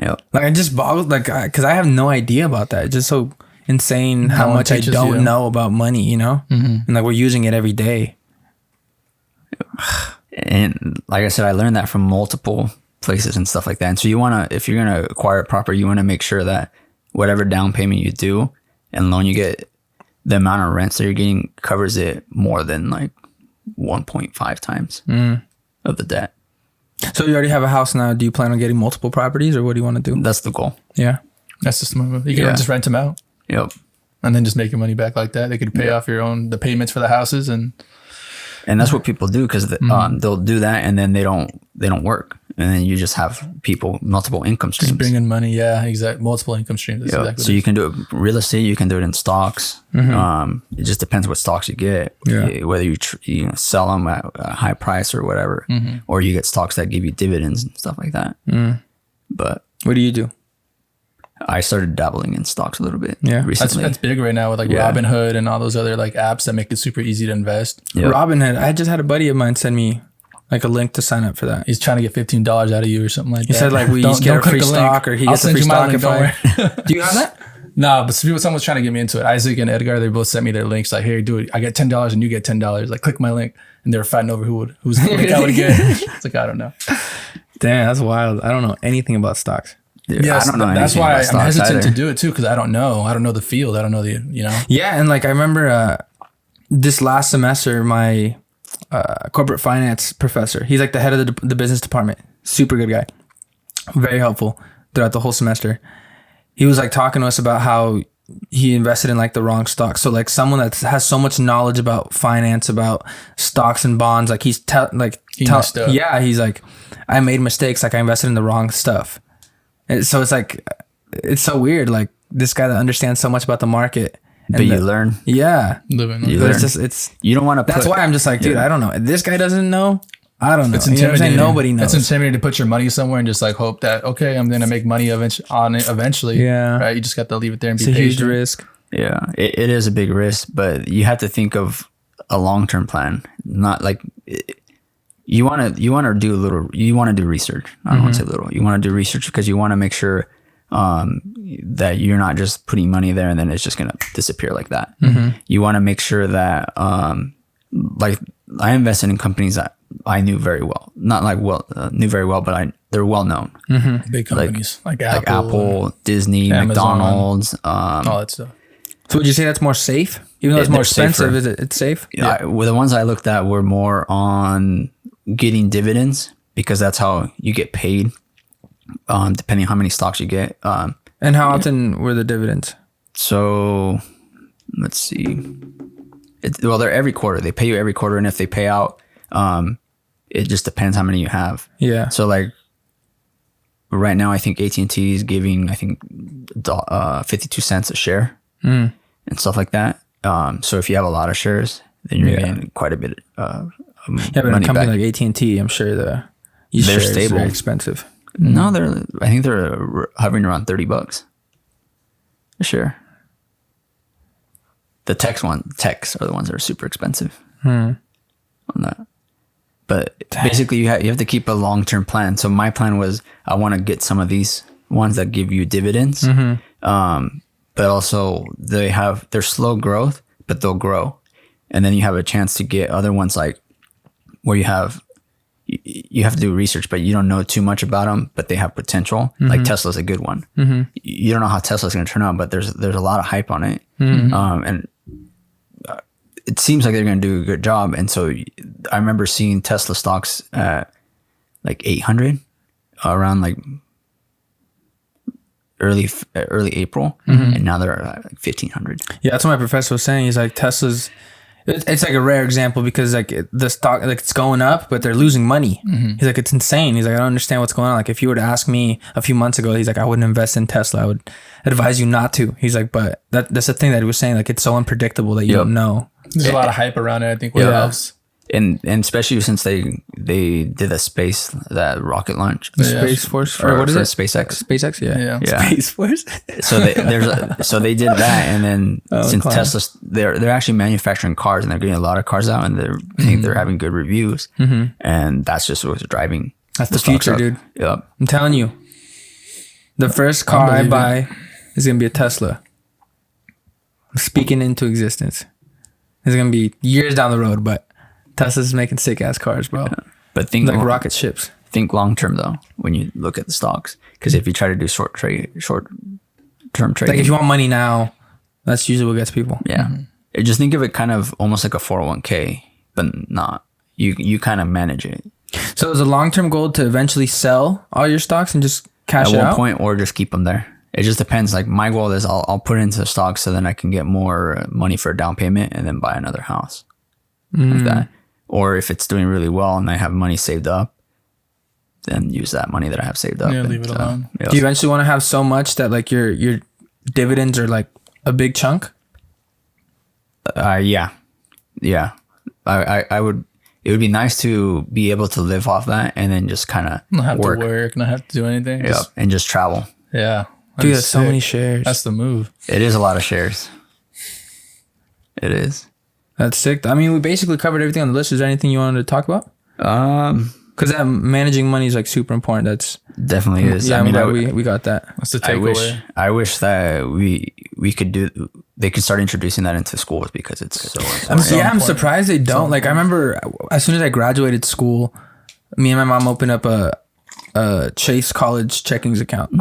[SPEAKER 1] Yep.
[SPEAKER 2] Like I just boggled, like, because I have no idea about that. It's just so insane how
[SPEAKER 4] one
[SPEAKER 2] much I
[SPEAKER 4] teaches
[SPEAKER 2] don't
[SPEAKER 4] you.
[SPEAKER 2] know about money, and like we're using it every day.
[SPEAKER 1] And like I said, I learned that from multiple places and stuff like that. And so if you're going to acquire a property, you want to make sure that whatever down payment you do and loan you get, the amount of rents that you're getting covers it more than like 1.5 times of the debt.
[SPEAKER 2] So you already have a house now. Do you plan on getting multiple properties, or what do you want to do?
[SPEAKER 1] That's the goal.
[SPEAKER 2] Yeah.
[SPEAKER 4] That's the smart move. You can just rent them out
[SPEAKER 1] Yep.
[SPEAKER 4] and then just make your money back like that. They could pay off the payments for the houses, and
[SPEAKER 1] And that's what people do, because they'll do that and then they don't work. And then you just have multiple income streams.
[SPEAKER 4] just bring in money. Yeah, exactly. Multiple income streams. That's exactly
[SPEAKER 1] So you can do it real estate, you can do it in stocks. It just depends what stocks you get.
[SPEAKER 2] Yeah.
[SPEAKER 1] Whether you sell them at a high price or whatever, or you get stocks that give you dividends and stuff like that. But
[SPEAKER 2] What do you do?
[SPEAKER 1] I started dabbling in stocks a little bit recently.
[SPEAKER 4] That's big right now with like Robinhood and all those other like apps that make it super easy to invest.
[SPEAKER 1] Yep.
[SPEAKER 2] Robinhood. I just had a buddy of mine send me like a link to sign up for that.
[SPEAKER 4] He's trying to get $15 out of you or something like that.
[SPEAKER 2] He said like we each get a free stock, or he gets a free stock if I. Do you have that?
[SPEAKER 4] No, but someone's trying to get me into it. Isaac and Edgar, they both sent me their links. Like, hey, dude, I get $10 and you get $10. Like, click my link, and they were fighting over whose link I would get. It's like, I don't know.
[SPEAKER 2] Damn, that's wild. I don't know anything about stocks.
[SPEAKER 4] Yes,
[SPEAKER 1] I don't know.
[SPEAKER 4] That's
[SPEAKER 1] anything
[SPEAKER 4] why
[SPEAKER 1] about
[SPEAKER 4] I'm
[SPEAKER 1] stocks
[SPEAKER 4] hesitant
[SPEAKER 1] either.
[SPEAKER 4] to do it too, because I don't know. I don't know the field. I don't know
[SPEAKER 2] Yeah, and like I remember this last semester, my corporate finance professor, he's like the head of the business department. Super good guy. Very helpful throughout the whole semester. He was like talking to us about how he invested in like the wrong stocks. So like someone that has so much knowledge about finance, about stocks and bonds, like he's
[SPEAKER 4] messed up.
[SPEAKER 2] Yeah, he's like, I made mistakes. Like I invested in the wrong stuff. And so it's like, it's so weird. Like this guy that understands so much about the market.
[SPEAKER 1] But you learn.
[SPEAKER 2] Yeah.
[SPEAKER 4] living.
[SPEAKER 1] You
[SPEAKER 2] But
[SPEAKER 1] learn.
[SPEAKER 2] it's just, it's,
[SPEAKER 1] You don't want to.
[SPEAKER 2] that's why I'm just like, dude, I don't know. This guy doesn't know. I don't know.
[SPEAKER 4] It's
[SPEAKER 2] You know what I'm saying?
[SPEAKER 4] intimidating.
[SPEAKER 2] Nobody knows.
[SPEAKER 4] It's intimidating to put your money somewhere and just like hope that, okay, I'm going to make money on it eventually.
[SPEAKER 2] Yeah.
[SPEAKER 4] Right. You just got to leave it there and be
[SPEAKER 2] It's a huge
[SPEAKER 4] patient.
[SPEAKER 2] risk.
[SPEAKER 1] Yeah, it is a big risk, but you have to think of a long-term plan. Not like you want to do research. I don't want to say little. You want to do research because you want to make sure that you're not just putting money there and then it's just going to disappear like that. You want to make sure that like I invested in companies that I knew very well, not like knew very well, but they're well known.
[SPEAKER 4] Big companies like
[SPEAKER 1] Like
[SPEAKER 4] Apple,
[SPEAKER 1] Apple, Disney,
[SPEAKER 4] Amazon,
[SPEAKER 1] McDonald's.
[SPEAKER 4] all that stuff.
[SPEAKER 2] So would you say that's more safe? Even though it's more
[SPEAKER 1] They're
[SPEAKER 2] expensive,
[SPEAKER 1] safer.
[SPEAKER 2] is it's safe?
[SPEAKER 1] Well, the ones I looked at were more on getting dividends because that's how you get paid, depending on how many stocks you get.
[SPEAKER 2] And how often were the dividends?
[SPEAKER 1] So let's see. They're every quarter. They pay you every quarter, and if they pay out, it just depends how many you have.
[SPEAKER 2] Yeah.
[SPEAKER 1] So like right now, I think AT&T is giving 52 cents a share and stuff like that. So if you have a lot of shares, then you're getting quite a bit.
[SPEAKER 2] Yeah, but a
[SPEAKER 1] money
[SPEAKER 2] company
[SPEAKER 1] back.
[SPEAKER 2] like AT&T, I'm sure they're
[SPEAKER 1] stable.
[SPEAKER 2] very expensive.
[SPEAKER 1] No, I think they're hovering around $30 a share. The techs are the ones that are super expensive on that. But basically, you have to keep a long-term plan. So my plan was I want to get some of these ones that give you dividends, but also they're slow growth, but they'll grow, and then you have a chance to get other ones like where you have to do research, but you don't know too much about them, but they have potential. Like Tesla's a good one. You don't know how Tesla's going to turn out, but there's a lot of hype on it, and it seems like they're going to do a good job. And so I remember seeing Tesla stocks at like 800 around like early April, and now they're at like 1500.
[SPEAKER 2] Yeah, that's what my professor was saying. He's like, Tesla's, it's like a rare example because like the stock, like it's going up, but they're losing money. He's like, it's insane. He's like, I don't understand what's going on. Like if you were to ask me a few months ago, he's like, I wouldn't invest in Tesla. I would advise you not to. He's like, but that's the thing that he was saying. Like it's so unpredictable that you don't know.
[SPEAKER 4] There's a lot of hype around it. I think what helps.
[SPEAKER 1] And especially since they did that rocket launch,
[SPEAKER 2] Space Force, or what is it?
[SPEAKER 1] SpaceX.
[SPEAKER 2] SpaceX, yeah. Space Force.
[SPEAKER 1] So they did that, and then since Tesla, they're actually manufacturing cars, and they're getting a lot of cars out, and I think they're having good reviews, and that's just what's driving.
[SPEAKER 2] That's the future, dude.
[SPEAKER 1] Yep.
[SPEAKER 2] I'm telling you, the first car I buy is gonna be a Tesla. I'm speaking into existence. It's gonna be years down the road, but Tesla's making sick ass cars, bro.
[SPEAKER 1] Yeah. But think
[SPEAKER 2] like rocket ships.
[SPEAKER 1] Think long term though when you look at the stocks, because if you try to do short term trading,
[SPEAKER 2] like if you want money now, that's usually what gets people.
[SPEAKER 1] Yeah, just think of it kind of almost like a 401k, but not. You kind of manage it.
[SPEAKER 2] So is a long term goal to eventually sell all your stocks and just cash it out?
[SPEAKER 1] At one point, or just keep them there. It just depends. Like my goal is I'll put it into stocks so then I can get more money for a down payment and then buy another house like that. Or if it's doing really well and I have money saved up, then use that money that I have saved up.
[SPEAKER 4] Yeah, leave it alone.
[SPEAKER 1] Yeah.
[SPEAKER 2] Do you eventually want to have so much that like your dividends are like a big chunk?
[SPEAKER 1] Yeah. I would. It would be nice to be able to live off that and then just kind of
[SPEAKER 4] Not have to work, not have to do anything.
[SPEAKER 1] Yeah, and just travel.
[SPEAKER 4] Yeah.
[SPEAKER 2] Dude, that's so many shares.
[SPEAKER 4] That's the move.
[SPEAKER 1] It is a lot of shares. It is.
[SPEAKER 2] That's sick. I mean, we basically covered everything on the list. Is there anything you wanted to talk about? Because that managing money is like super important. That's
[SPEAKER 1] definitely is.
[SPEAKER 2] Yeah, I mean, we got that.
[SPEAKER 4] That's the takeaway.
[SPEAKER 1] I wish that we could do. They could start introducing that into schools because it's so important.
[SPEAKER 2] I'm surprised they don't. Like I remember as soon as I graduated school, me and my mom opened up a Chase College checkings account.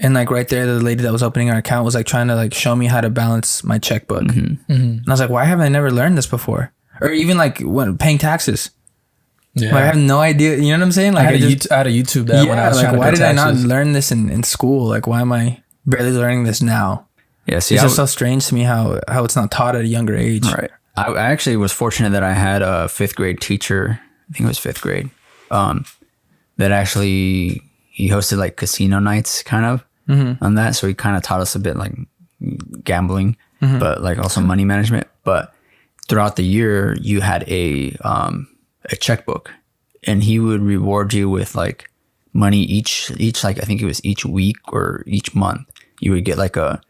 [SPEAKER 2] And like right there, the lady that was opening our account was like trying to like show me how to balance my checkbook. And I was like, why haven't I never learned this before? Or even like when paying taxes. Yeah. Like, I have no idea. You know what I'm saying? Like
[SPEAKER 4] I had to YouTube that when I was trying to
[SPEAKER 2] why did
[SPEAKER 4] taxes.
[SPEAKER 2] I not learn this in school? Like why am I barely learning this now?
[SPEAKER 1] Yeah, see,
[SPEAKER 2] it's just so strange to me how it's not taught at a younger age.
[SPEAKER 1] Right. I actually was fortunate that I had a 5th grade teacher. I think it was 5th grade. That actually he hosted like casino nights kind of on that. So he kind of taught us a bit like gambling, but like also money management. But throughout the year, you had a checkbook, and he would reward you with like money each like I think it was each week or each month. You would get like a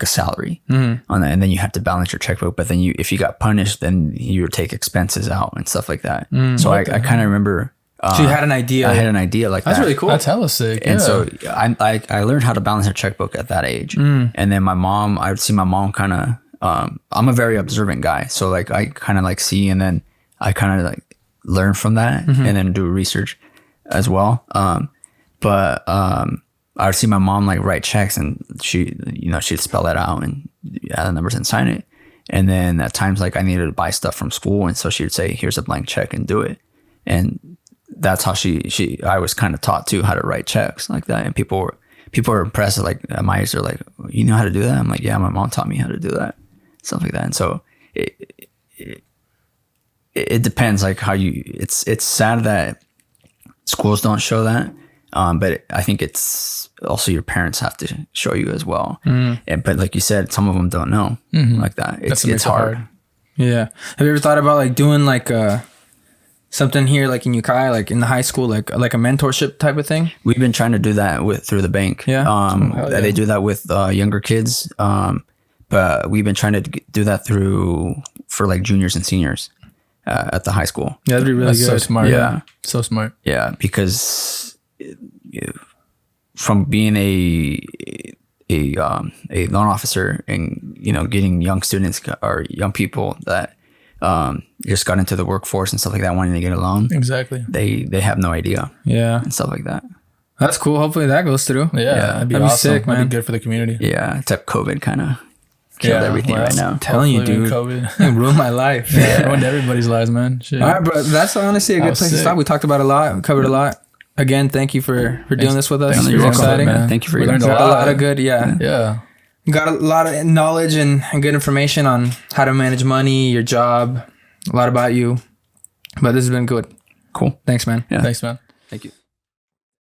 [SPEAKER 1] salary on that, and then you have to balance your checkbook. But then if you got punished, then you would take expenses out and stuff like that. So I kind of remember.
[SPEAKER 2] So you had an idea.
[SPEAKER 1] I had an idea like
[SPEAKER 2] That's
[SPEAKER 1] that.
[SPEAKER 2] really cool.
[SPEAKER 4] That's hella sick.
[SPEAKER 1] And so I learned how to balance a checkbook at that age. And then I would see my mom kind of. I'm a very observant guy, so like I kind of like see, and then I kind of like learn from that, and then do research. as well. But I would see my mom like write checks, and she, she'd spell it out and add the numbers and sign it. And then at times like I needed to buy stuff from school, and so she would say, "Here's a blank check and do it." And that's how I was kind of taught too how to write checks like that. And people were impressed. Like at my age, they're like, "You know how to do that?" I'm like, "Yeah, my mom taught me how to do that." Stuff like that. And so it depends like how it's sad that schools don't show that. But I think it's also your parents have to show you as well. But like you said, some of them don't know like that. It's hard.
[SPEAKER 2] Yeah. Have you ever thought about like doing like something here, like in Ukiah, like in the high school, like a mentorship type of thing?
[SPEAKER 1] We've been trying to do that through the bank.
[SPEAKER 2] Yeah.
[SPEAKER 1] They do that with younger kids. But we've been trying to do that for like juniors and seniors at the high school.
[SPEAKER 2] Yeah, that'd be really good.
[SPEAKER 4] So smart.
[SPEAKER 1] Yeah.
[SPEAKER 4] So smart.
[SPEAKER 1] Yeah, because from being a loan officer and getting young students or young people that just got into the workforce and stuff like that, wanting to get a loan,
[SPEAKER 4] exactly,
[SPEAKER 1] they have no idea,
[SPEAKER 2] and
[SPEAKER 1] stuff like that.
[SPEAKER 2] That's cool. Hopefully that goes through.
[SPEAKER 4] That'd be awesome. Sick, man. That'd be good for the community.
[SPEAKER 1] Yeah, except COVID kind of killed everything right now.
[SPEAKER 2] I'm telling you, dude. COVID it ruined my life.
[SPEAKER 4] It ruined everybody's lives, man. Shit.
[SPEAKER 2] All right, bro. That's honestly a good place to stop. We talked about a lot. We covered a lot. Again, thank you for doing this with us.
[SPEAKER 1] Thanks. You're exciting, man. Thank you for
[SPEAKER 2] learning a lot of good.
[SPEAKER 4] Yeah.
[SPEAKER 2] Got a lot of knowledge and good information on how to manage money, your job, a lot about you. But this has been good.
[SPEAKER 1] Cool.
[SPEAKER 2] Thanks, man.
[SPEAKER 4] Yeah. Thanks, man.
[SPEAKER 1] Thank you.